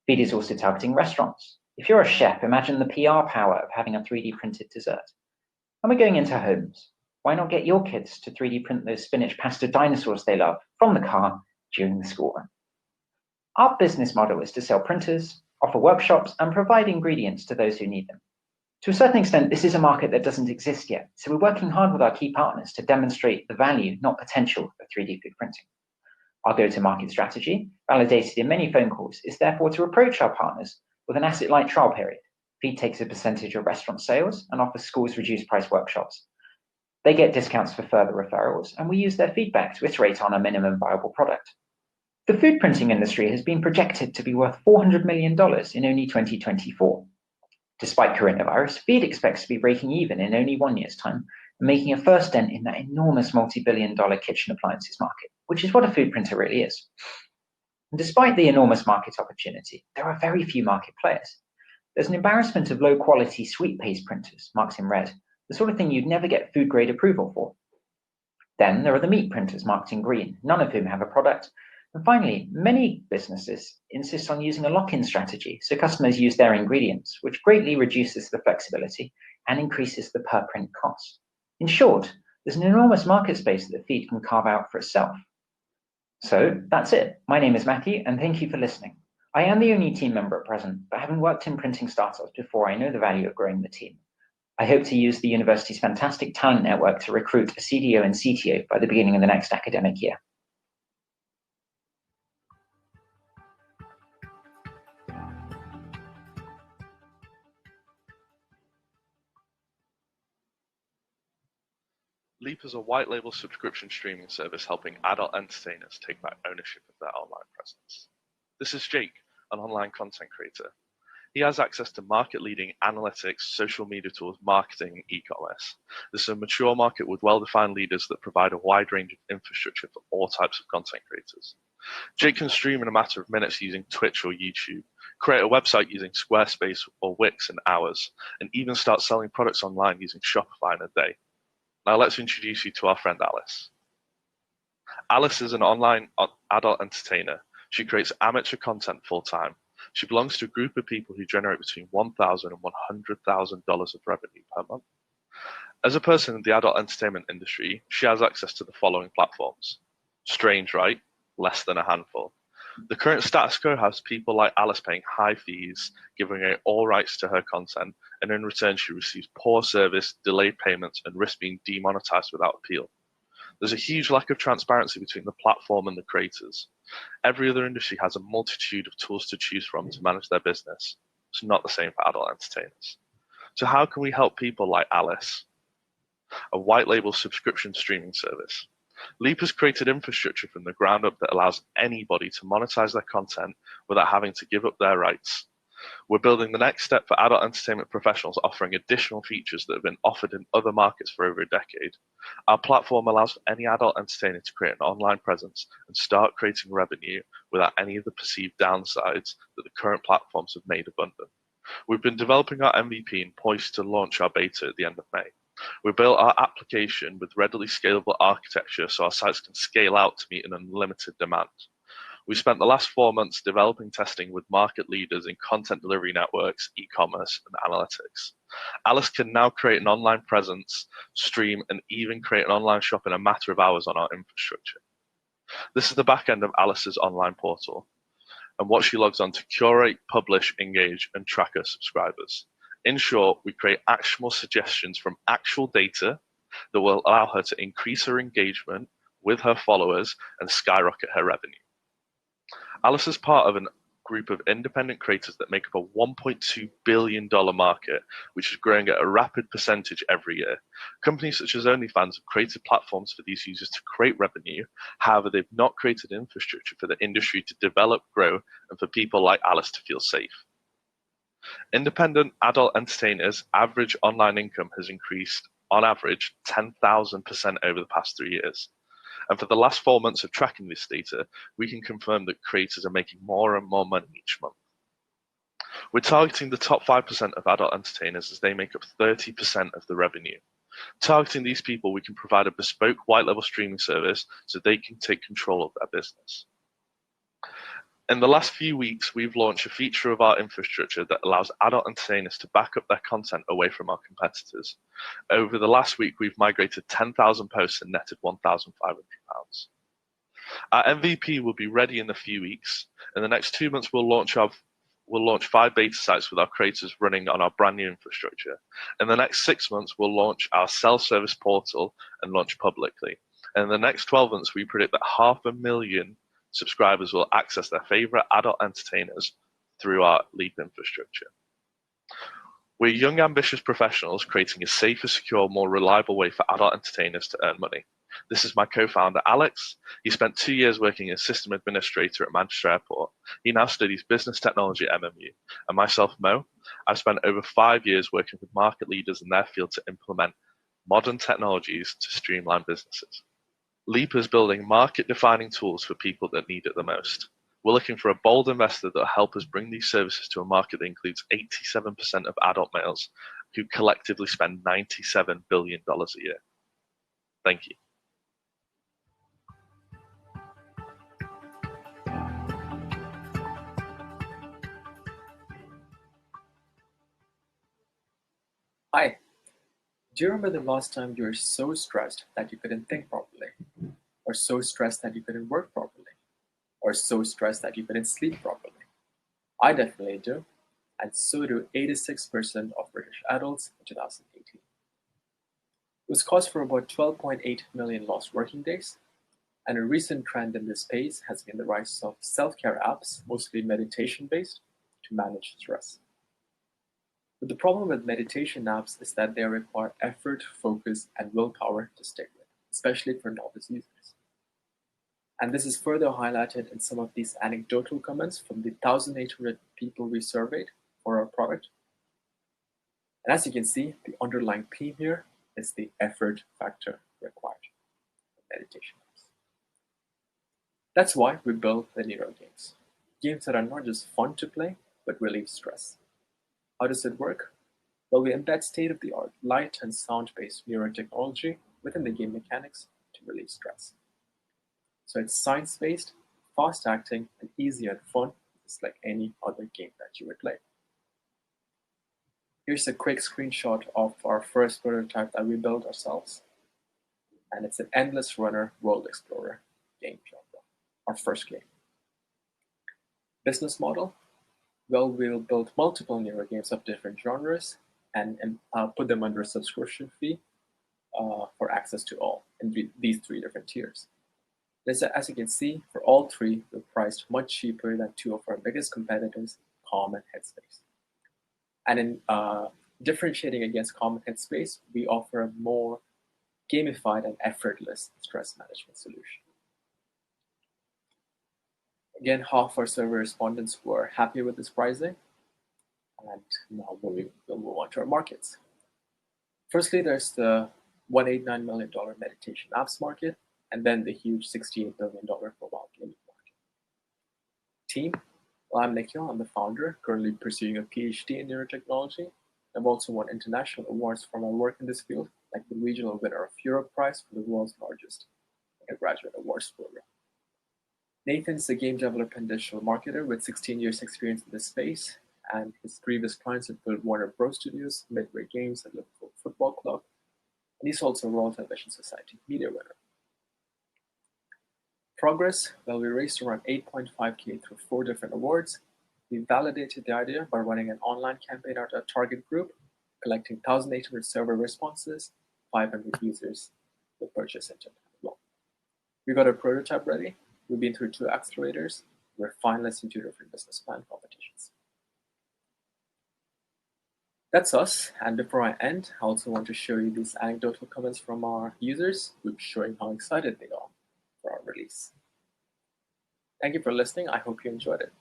Feed is also targeting restaurants. If you're a chef, imagine the PR power of having a 3D printed dessert. And we're going into homes. Why not get your kids to 3D print those spinach pasta dinosaurs they love from the car during the school run? Our business model is to sell printers, offer workshops, and provide ingredients to those who need them. To a certain extent, this is a market that doesn't exist yet, so we're working hard with our key partners to demonstrate the value, not potential, of 3D food printing. Our go-to-market strategy, validated in many phone calls, is therefore to approach our partners with an asset-light trial period. Feed takes a percentage of restaurant sales and offers schools reduced price workshops. They get discounts for further referrals, and we use their feedback to iterate on a minimum viable product. The food printing industry has been projected to be worth $400 million in only 2024. Despite coronavirus, Feed expects to be breaking even in only 1 year's time and making a first dent in that enormous multi-billion-dollar kitchen appliances market, which is what a food printer really is. And despite the enormous market opportunity, there are very few market players. There's an embarrassment of low-quality sweet paste printers, marked in red, the sort of thing you'd never get food-grade approval for. Then there are the meat printers, marked in green, none of whom have a product. And finally, many businesses insist on using a lock-in strategy, so customers use their ingredients, which greatly reduces the flexibility and increases the per-print cost. In short, there's an enormous market space that Feed can carve out for itself. So that's it. My name is Matthew, and thank you for listening. I am the only team member at present, but having worked in printing startups before, I know the value of growing the team. I hope to use the university's fantastic talent network to recruit a CDO and CTO by the beginning of the next academic year. Leap is a white label subscription streaming service helping adult entertainers take back ownership of their online presence. This is Jake, an online content creator. He has access to market-leading analytics, social media tools, marketing, and e-commerce. This is a mature market with well-defined leaders that provide a wide range of infrastructure for all types of content creators. Jake can stream in a matter of minutes using Twitch or YouTube, create a website using Squarespace or Wix in hours, and even start selling products online using Shopify in a day. Now let's introduce you to our friend Alice. Alice is an online adult entertainer. She creates amateur content full-time. She belongs to a group of people who generate between $1,000 and $100,000 of revenue per month. As a person in the adult entertainment industry, she has access to the following platforms. Strange, right? Less than a handful. The current status quo has people like Alice paying high fees, giving away all rights to her content, and in return she receives poor service, delayed payments, and risks being demonetized without appeal. There's a huge lack of transparency between the platform and the creators. Every other industry has a multitude of tools to choose from to manage their business. It's not the same for adult entertainers. So how can we help people like Alice, a white label subscription streaming service? Leap has created infrastructure from the ground up that allows anybody to monetize their content without having to give up their rights. We're building the next step for adult entertainment professionals, offering additional features that have been offered in other markets for over a decade. Our platform allows any adult entertainer to create an online presence and start creating revenue without any of the perceived downsides that the current platforms have made abundant. We've been developing our MVP and poised to launch our beta at the end of May. We built our application with readily scalable architecture so our sites can scale out to meet an unlimited demand. We spent the last 4 months developing testing with market leaders in content delivery networks, e-commerce, and analytics. Alice can now create an online presence, stream, and even create an online shop in a matter of hours on our infrastructure. This is the back end of Alice's online portal and what she logs on to curate, publish, engage, and track her subscribers. In short, we create actionable suggestions from actual data that will allow her to increase her engagement with her followers and skyrocket her revenue. Alice is part of a group of independent creators that make up a $1.2 billion market, which is growing at a rapid percentage every year. Companies such as OnlyFans have created platforms for these users to create revenue. However, they've not created infrastructure for the industry to develop, grow, and for people like Alice to feel safe. Independent adult entertainers' average online income has increased on average 10,000% over the past 3 years. And for the last 4 months of tracking this data, we can confirm that creators are making more and more money each month. We're targeting the top 5% of adult entertainers as they make up 30% of the revenue. Targeting these people, we can provide a bespoke white level streaming service so they can take control of their business. In the last few weeks, we've launched a feature of our infrastructure that allows adult entertainers to back up their content away from our competitors. Over the last week, we've migrated 10,000 posts and netted £1,500. Our MVP will be ready in a few weeks. In the next 2 months, we'll launch 5 beta sites with our creators running on our brand new infrastructure. In the next 6 months, we'll launch our self-service portal and launch publicly. And in the next 12 months, we predict that 500,000 subscribers will access their favorite adult entertainers through our Leap infrastructure. We're young, ambitious professionals creating a safer, secure, more reliable way for adult entertainers to earn money. This is my co-founder, Alex. He spent 2 years working as system administrator at Manchester Airport. He now studies business technology at MMU. And myself, Mo, I've spent over 5 years working with market leaders in their field to implement modern technologies to streamline businesses. Leap is building market-defining tools for people that need it the most. We're looking for a bold investor that will help us bring these services to a market that includes 87% of adult males who collectively spend $97 billion a year. Thank you. Hi. Do you remember the last time you were so stressed that you couldn't think properly? Or so stressed that you couldn't work properly? Or so stressed that you couldn't sleep properly? I definitely do, and so do 86% of British adults in 2018. It was cause for about 12.8 million lost working days, and a recent trend in this space has been the rise of self-care apps, mostly meditation-based, to manage stress. But the problem with meditation apps is that they require effort, focus, and willpower to stick with, especially for novice users. And this is further highlighted in some of these anecdotal comments from the 1,800 people we surveyed for our product. And as you can see, the underlying theme here is the effort factor required for meditation apps. That's why we built the Neuro games. Games that are not just fun to play, but relieve stress. How does it work? Well, we embed state-of-the-art light and sound-based neurotechnology within the game mechanics to relieve stress. So it's science-based, fast-acting, and easy and fun, just like any other game that you would play. Here's a quick screenshot of our first prototype that we built ourselves. And it's an endless runner world explorer game genre, our first game. Business model? Well, we'll build multiple Neuro games of different genres and put them under a subscription fee for access to all in these 3 different tiers. As you can see, for all 3, we're priced much cheaper than 2 of our biggest competitors, Calm and Headspace. And in Differentiating against common headspace, we offer a more gamified and effortless stress management solution. Again, half our survey respondents were happy with this pricing. And now we'll move on to our markets. Firstly, there's the $189 million meditation apps market, and then the huge $68 billion mobile gaming market. Team, well, I'm Nikhil. I'm the founder, currently pursuing a PhD in neurotechnology. I've also won international awards for my work in this field, like the regional winner of Europe Prize for the world's largest undergraduate awards program. Nathan's the game developer and digital marketer with 16 years experience in this space, and his previous clients have built Warner Bros. Studios, Midway Games, and Liverpool Football Club. And he's also a Royal Television Society media winner. Progress, well, we raised around 8.5K through 4 different awards. We validated the idea by running an online campaign at our target group, collecting 1,800 server responses, 500 users with purchase intent as well. We got a prototype ready. We've been through 2 accelerators. We're finalists in 2 different business plan competitions. That's us. And before I end, I also want to show you these anecdotal comments from our users, showing how excited they are for our release. Thank you for listening. I hope you enjoyed it.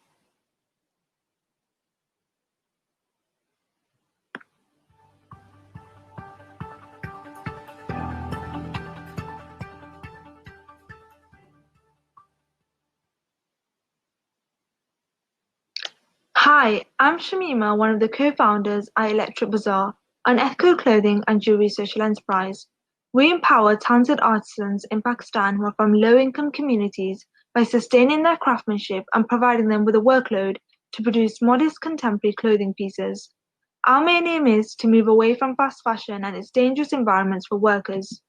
Hi, I'm Shamima, one of the co-founders at Electric Bazaar, an ethical clothing and jewelry social enterprise. We empower talented artisans in Pakistan who are from low-income communities by sustaining their craftsmanship and providing them with a workload to produce modest contemporary clothing pieces. Our main aim is to move away from fast fashion and its dangerous environments for workers.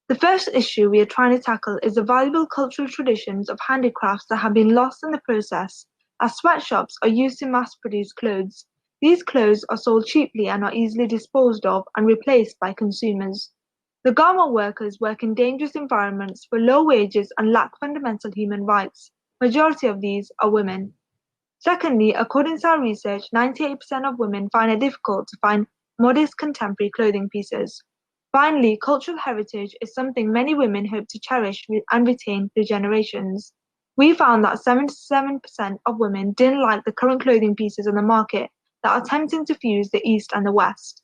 The first issue we are trying to tackle is the valuable cultural traditions of handicrafts that have been lost in the process, as sweatshops are used to mass-produce clothes. These clothes are sold cheaply and are easily disposed of and replaced by consumers. The garment workers work in dangerous environments for low wages and lack fundamental human rights. Majority of these are women. Secondly, according to our research, 98% of women find it difficult to find modest contemporary clothing pieces. Finally, cultural heritage is something many women hope to cherish and retain through generations. We found that 77% of women didn't like the current clothing pieces on the market that are attempting to fuse the East and the West.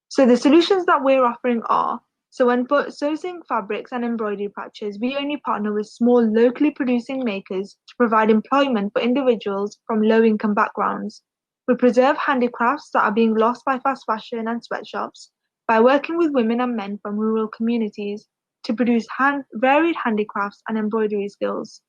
So the solutions that we're offering are, so when sourcing fabrics and embroidery patches, we only partner with small locally producing makers to provide employment for individuals from low-income backgrounds. We preserve handicrafts that are being lost by fast fashion and sweatshops by working with women and men from rural communities to produce varied handicrafts and embroidery skills.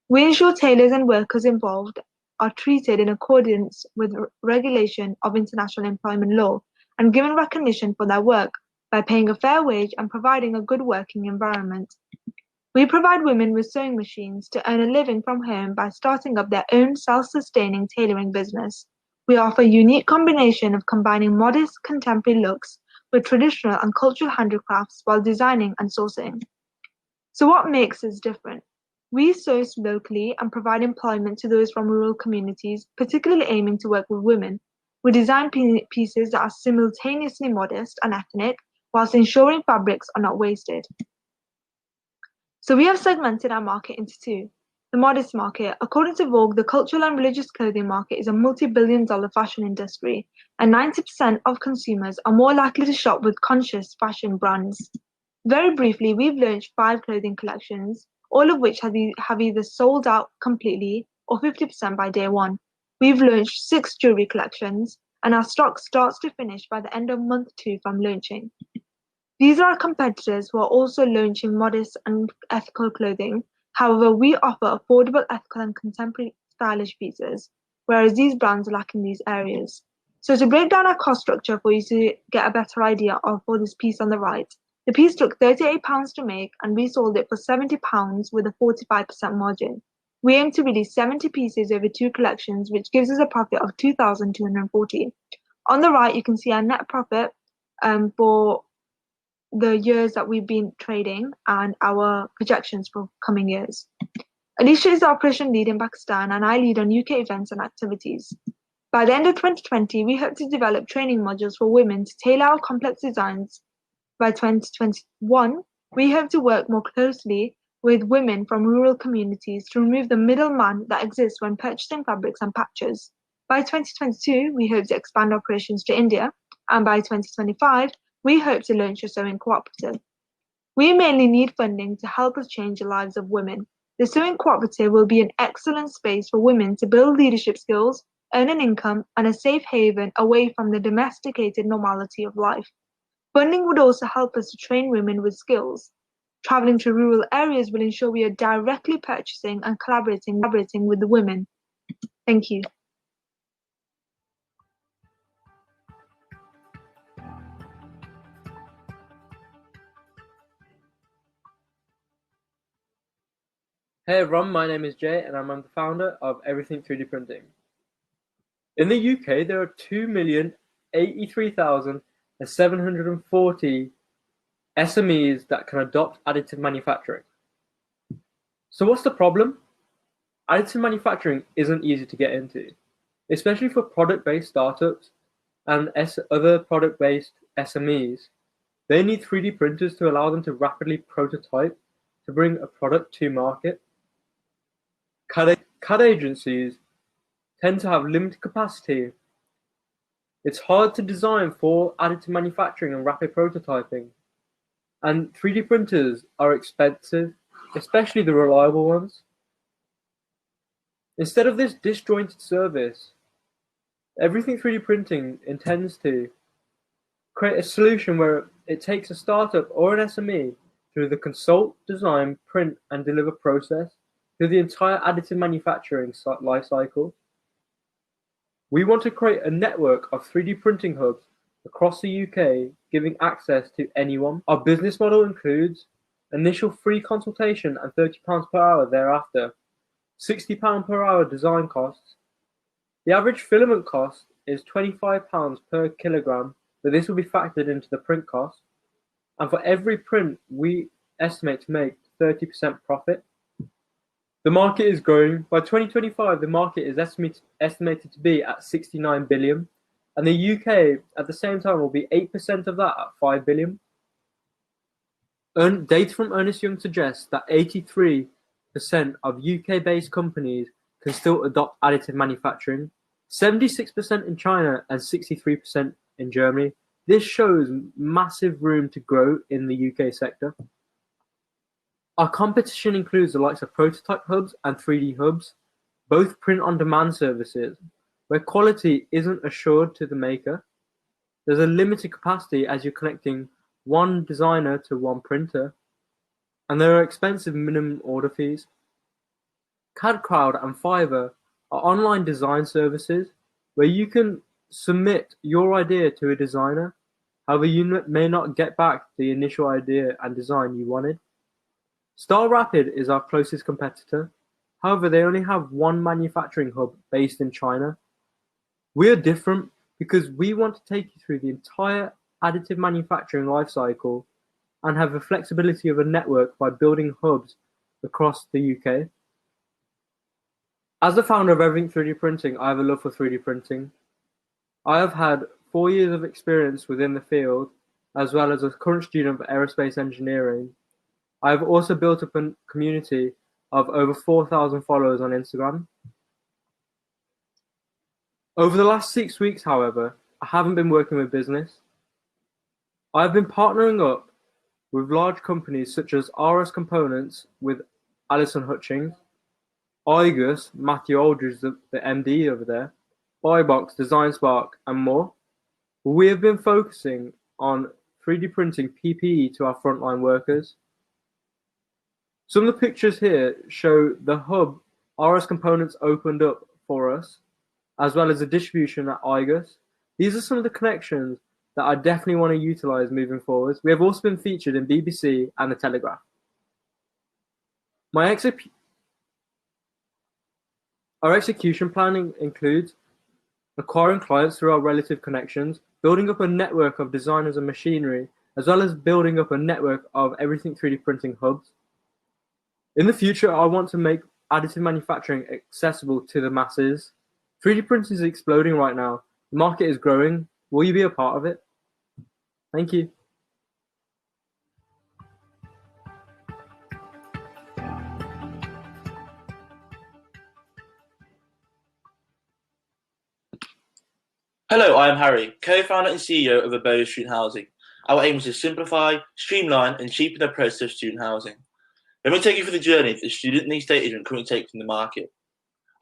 We ensure tailors and workers involved are treated in accordance with regulation of international employment law and given recognition for their work by paying a fair wage and providing a good working environment. We provide women with sewing machines to earn a living from home by starting up their own self-sustaining tailoring business. We offer a unique combination of combining modest contemporary looks with traditional and cultural handicrafts while designing and sourcing. So what makes us different? We source locally and provide employment to those from rural communities, particularly aiming to work with women. We design pieces that are simultaneously modest and ethnic, whilst ensuring fabrics are not wasted. So we have segmented our market into 2. The modest market. According to Vogue, the cultural and religious clothing market is a multi-billion-dollar fashion industry, and 90% of consumers are more likely to shop with conscious fashion brands. Very briefly, we've launched 5 clothing collections, all of which have either sold out completely or 50% by day 1. We've launched 6 jewelry collections, and our stock starts to finish by the end of month 2 from launching. These are our competitors who are also launching modest and ethical clothing. However, we offer affordable, ethical, and contemporary stylish pieces, whereas these brands lack in these areas. So to break down our cost structure for you to get a better idea of for this piece on the right, the piece took £38 to make, and we sold it for £70 with a 45% margin. We aim to release 70 pieces over 2 collections, which gives us a profit of £2,240. On the right, you can see our net profit for the years that we've been trading and our projections for coming years. Alicia is the operation lead in Pakistan, and I lead on UK events and activities. By the end of 2020, we hope to develop training modules for women to tailor our complex designs. By 2021, we hope to work more closely with women from rural communities to remove the middleman that exists when purchasing fabrics and patches. By 2022, we hope to expand operations to India, and by 2025, we hope to launch a sewing cooperative. We mainly need funding to help us change the lives of women. The sewing cooperative will be an excellent space for women to build leadership skills, earn an income, and a safe haven away from the domesticated normality of life. Funding would also help us to train women with skills. Traveling to rural areas will ensure we are directly purchasing and collaborating with the women. Thank you. Hey everyone, my name is Jay and I'm the founder of Everything 3D Printing. In the UK, there are 2,083,740 SMEs that can adopt additive manufacturing. So what's the problem? Additive manufacturing isn't easy to get into, especially for product-based startups and other product-based SMEs. They need 3D printers to allow them to rapidly prototype to bring a product to market. CAD agencies tend to have limited capacity. It's hard to design for additive manufacturing and rapid prototyping. And 3D printers are expensive, especially the reliable ones. Instead of this disjointed service, Everything 3D Printing intends to create a solution where it takes a startup or an SME through the consult, design, print, and deliver process through the entire additive manufacturing life cycle. We want to create a network of 3D printing hubs across the UK, giving access to anyone. Our business model includes initial free consultation and £30 per hour thereafter, £60 per hour design costs. The average filament cost is £25 per kilogram, but this will be factored into the print cost. And for every print, we estimate to make 30% profit. The market is growing. By 2025, the market is estimated to be at 69 billion. And the UK, at the same time, will be 8% of that at 5 billion. Data from Ernst & Young suggests that 83% of UK-based companies can still adopt additive manufacturing, 76% in China and 63% in Germany. This shows massive room to grow in the UK sector. Our competition includes the likes of prototype hubs and 3D hubs, both print-on-demand services, where quality isn't assured to the maker. There's a limited capacity as you're connecting one designer to one printer, and there are expensive minimum order fees. CADCrowd and Fiverr are online design services where you can submit your idea to a designer. However, you may not get back the initial idea and design you wanted. StarRapid is our closest competitor. However, they only have one manufacturing hub based in China. We are different because we want to take you through the entire additive manufacturing lifecycle and have the flexibility of a network by building hubs across the UK. As the founder of Everything 3D Printing, I have a love for 3D printing. I have had 4 years of experience within the field, as well as a current student of aerospace engineering. I have also built up a community of over 4,000 followers on Instagram. Over the last 6 weeks, however, I haven't been working with business. I've been partnering up with large companies such as RS Components with Alison Hutchings, Igus, Matthew Aldridge, the MD over there, Buybox, Design Spark, and more. We have been focusing on 3D printing PPE to our frontline workers. Some of the pictures here show the hub RS Components opened up for us, as well as the distribution at Igus. These are some of the connections that I definitely want to utilize moving forward. We have also been featured in BBC and The Telegraph. Our execution planning includes acquiring clients through our relative connections, building up a network of designers and machinery, as well as building up a network of Everything 3D Printing hubs. In the future, I want to make additive manufacturing accessible to the masses. 3D printing is exploding right now. The market is growing. Will you be a part of it? Thank you. Hello, I am Harry, co-founder and CEO of Abode Student Housing. Our aim is to simplify, streamline, and cheapen the process of student housing. Let me take you through the journey that the student and the estate agent currently take from the market.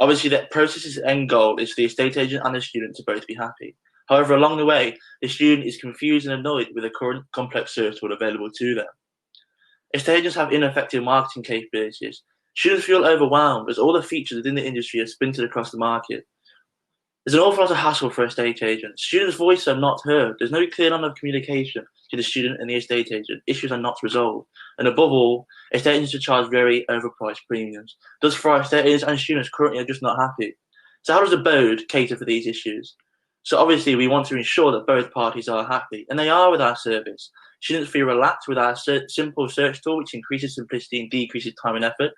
Obviously, that process's end goal is for the estate agent and the student to both be happy. However, along the way, the student is confused and annoyed with the current complex search tool available to them. Estate agents have ineffective marketing capabilities. Students feel overwhelmed as all the features within the industry are splintered across the market. There's an awful lot of hassle for estate agents. Students' voices are not heard. There's no clear line of communication to the student and the estate agent. Issues are not resolved. And above all, estate agents are charged very overpriced premiums. Thus far, estate agents and students currently are just not happy. So how does Abode cater for these issues? So obviously, we want to ensure that both parties are happy, and they are with our service. Students feel relaxed with our simple search tool, which increases simplicity and decreases time and effort.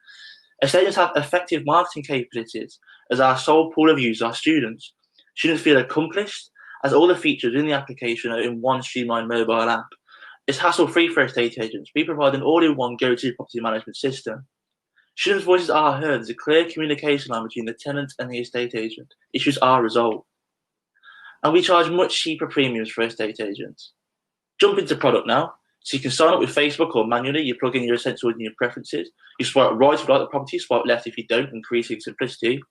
Estate agents have effective marketing capabilities, as our sole pool of users are students. Students feel accomplished, as all the features in the application are in one streamlined mobile app. It's hassle-free for estate agents. We provide an all-in-one go-to property management system. Students' voices are heard. There's a clear communication line between the tenant and the estate agent. Issues are resolved. And we charge much cheaper premiums for estate agents. Jump into product now. So you can sign up with Facebook or manually. You plug in your essentials and your preferences. You swipe right if you like the property, swipe left if you don't, increasing simplicity.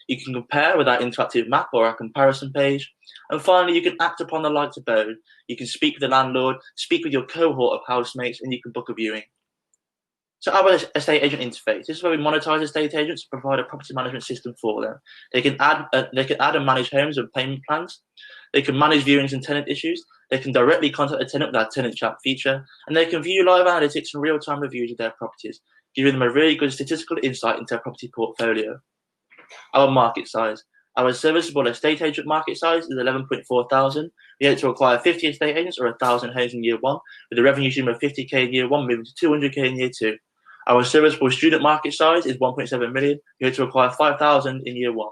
You can compare with our interactive map or our comparison page. And finally, you can act upon the likes of Abode. You can speak with the landlord, speak with your cohort of housemates, and you can book a viewing. So our estate agent interface, this is where we monetize estate agents to provide a property management system for them. They can add and manage homes and payment plans. They can manage viewings and tenant issues. They can directly contact the tenant with our tenant chat feature, and they can view live analytics and real-time reviews of their properties, giving them a really good statistical insight into their property portfolio. Our market size. Our serviceable estate agent market size is 11.4 thousand. We hope to acquire 50 estate agents or 1,000 homes in year one, with a revenue stream of 50k in year one, moving to 200k in year two. Our serviceable student market size is 1.7 million. We hope to acquire 5,000 in year one.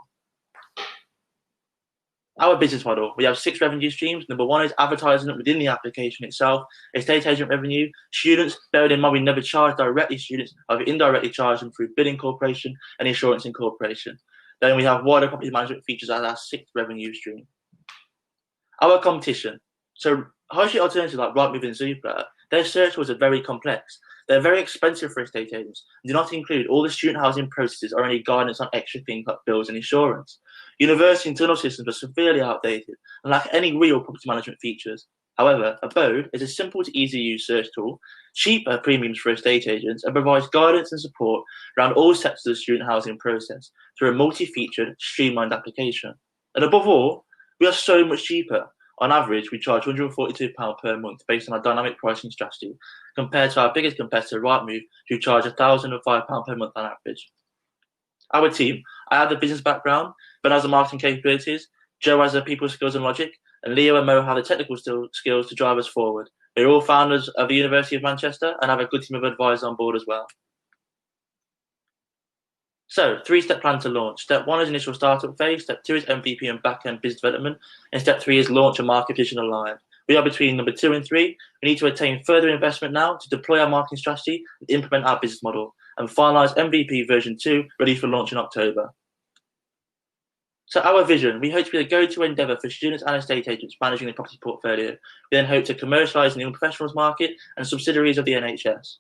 Our business model, we have 6 revenue streams. Number 1 is advertising within the application itself, estate agent revenue, students, bearing in mind we never charge directly students, I've indirectly charged them through bidding incorporation and insurance incorporation. Then we have wider property management features as our 6th revenue stream. Our competition. So high street alternatives like Rightmove and Zoopla, their search tools are very complex. They're very expensive for estate agents, and do not include all the student housing processes or any guidance on extra things like bills and insurance. University internal systems are severely outdated and lack any real property management features. However, Abode is a simple to easy use search tool, cheaper premiums for estate agents, and provides guidance and support around all sectors of the student housing process through a multi-featured, streamlined application. And above all, we are so much cheaper. On average, we charge £142 per month based on our dynamic pricing strategy, compared to our biggest competitor, Rightmove, who charge £1,005 per month on average. Our team, I have the business background, Ben has the marketing capabilities, Joe has the people skills and logic, and Leo and Mo have the technical skills to drive us forward. We're all founders of the University of Manchester and have a good team of advisors on board as well. So, 3-step plan to launch. Step 1 is initial startup phase. Step 2 is MVP and back-end business development. And step 3 is launch and market position aligned. We are between number 2 and 3. We need to attain further investment now to deploy our marketing strategy and implement our business model and finalize MVP version 2 ready for launch in October. So our vision, we hope to be the go-to endeavor for students and estate agents managing the property portfolio. We then hope to commercialize in the young professionals market and subsidiaries of the NHS.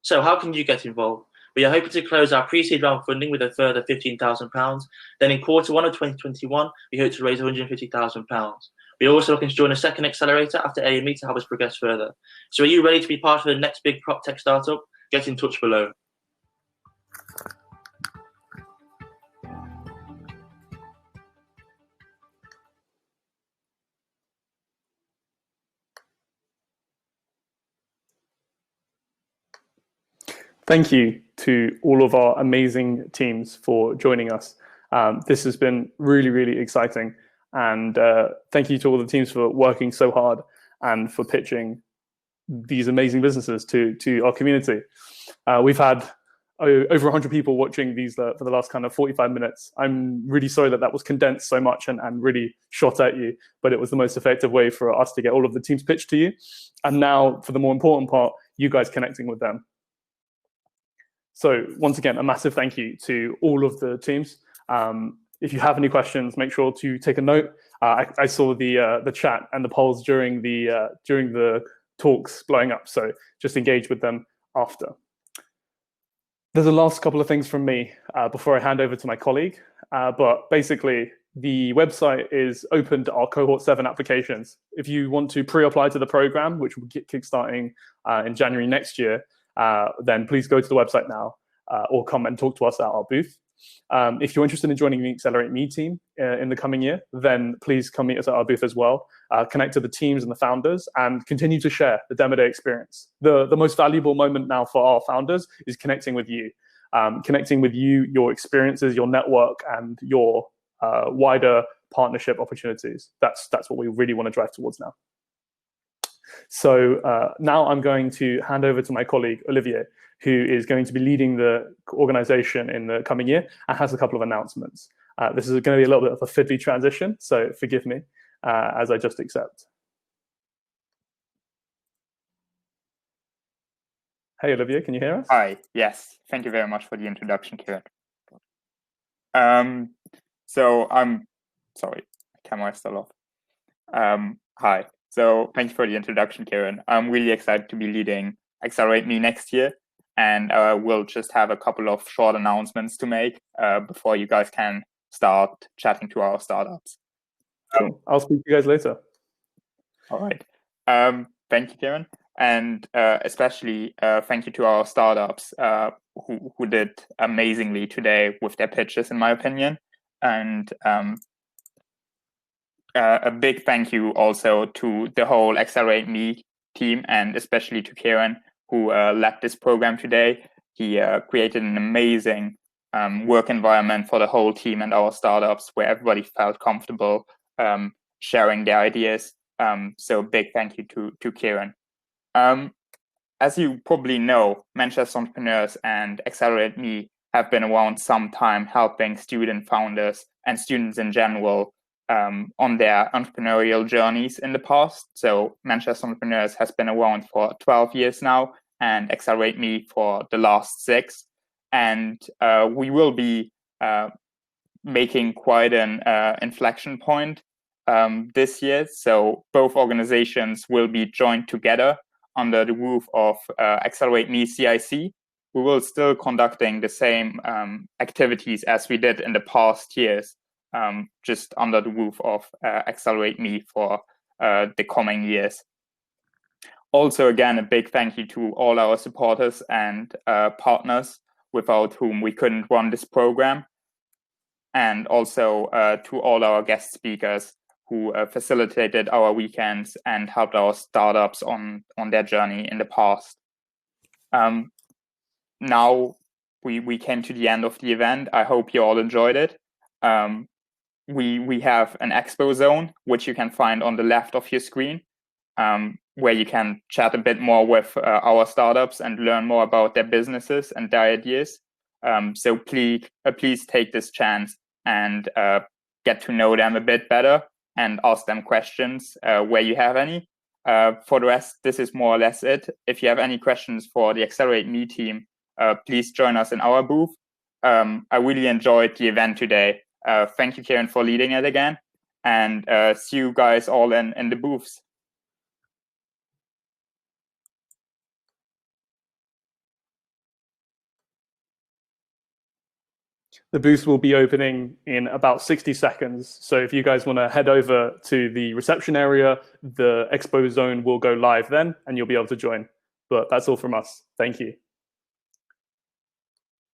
So how can you get involved? We are hoping to close our pre-seed round funding with a further £15,000. Then in quarter 1 of 2021, we hope to raise £150,000. We are also looking to join a second accelerator after AME to help us progress further. So are you ready to be part of the next big prop tech startup? Get in touch below. Thank you to all of our amazing teams for joining us. This has been really, really exciting. And thank you to all the teams for working so hard and for pitching these amazing businesses to our community. We've had over 100 people watching these for the last kind of 45 minutes. I'm really sorry that that was condensed so much and really shot at you, but it was the most effective way for us to get all of the teams pitched to you. And now for the more important part, you guys connecting with them. So once again, a massive thank you to all of the teams. If you have any questions, make sure to take a note. I saw the chat and the polls during the talks blowing up, so just engage with them after. There's a last couple of things from me before I hand over to my colleague, but basically the website is open to our cohort 7 applications. If you want to pre-apply to the program, which will get kickstarting in January next year, then please go to the website now or come and talk to us at our booth. If you're interested in joining the Accelerate Me team in the coming year, then please come meet us at our booth as well. Connect to the teams and the founders and continue to share the demo day experience. The most valuable moment now for our founders is connecting with you, your experiences, your network, and your wider partnership opportunities. That's what we really want to drive towards now. So now I'm going to hand over to my colleague, Olivier, who is going to be leading the organization in the coming year and has a couple of announcements. This is going to be a little bit of a fiddly transition, so forgive me as I just accept. Hey, Olivier, can you hear us? Hi, yes. Thank you very much for the introduction, Kieran. So I'm sorry, camera is still off. Hi. So thank you for the introduction, Kieran. I'm really excited to be leading Accelerate Me next year, and we'll just have a couple of short announcements to make before you guys can start chatting to our startups. Cool. I'll speak to you guys later. All right. Thank you, Kieran, and especially thank you to our startups who did amazingly today with their pitches, in my opinion, and a big thank you also to the whole Accelerate Me team, and especially to Kieran, who led this program today. He created an amazing work environment for the whole team and our startups where everybody felt comfortable sharing their ideas. So big thank you to Kieran. As you probably know, Manchester Entrepreneurs and Accelerate Me have been around some time helping student founders and students in general on their entrepreneurial journeys in the past. So Manchester Entrepreneurs has been around for 12 years now, and Accelerate Me for the last 6. And we will be making quite an inflection point this year. So both organizations will be joined together under the roof of Accelerate Me CIC. We will still conducting the same activities as we did in the past years, just under the roof of Accelerate Me for the coming years. Also, again, a big thank you to all our supporters and partners without whom we couldn't run this program. And also to all our guest speakers who facilitated our weekends and helped our startups on their journey in the past. Now we came to the end of the event. I hope you all enjoyed it. We have an expo zone, which you can find on the left of your screen, where you can chat a bit more with our startups and learn more about their businesses and their ideas. So please take this chance and get to know them a bit better and ask them questions where you have any. For the rest, this is more or less it. If you have any questions for the Accelerate Me team, please join us in our booth. I really enjoyed the event today. Thank you, Kieran, for leading it again. And see you guys all in the booths. The booth will be opening in about 60 seconds. So if you guys want to head over to the reception area, the expo zone will go live then, and you'll be able to join. But that's all from us. Thank you.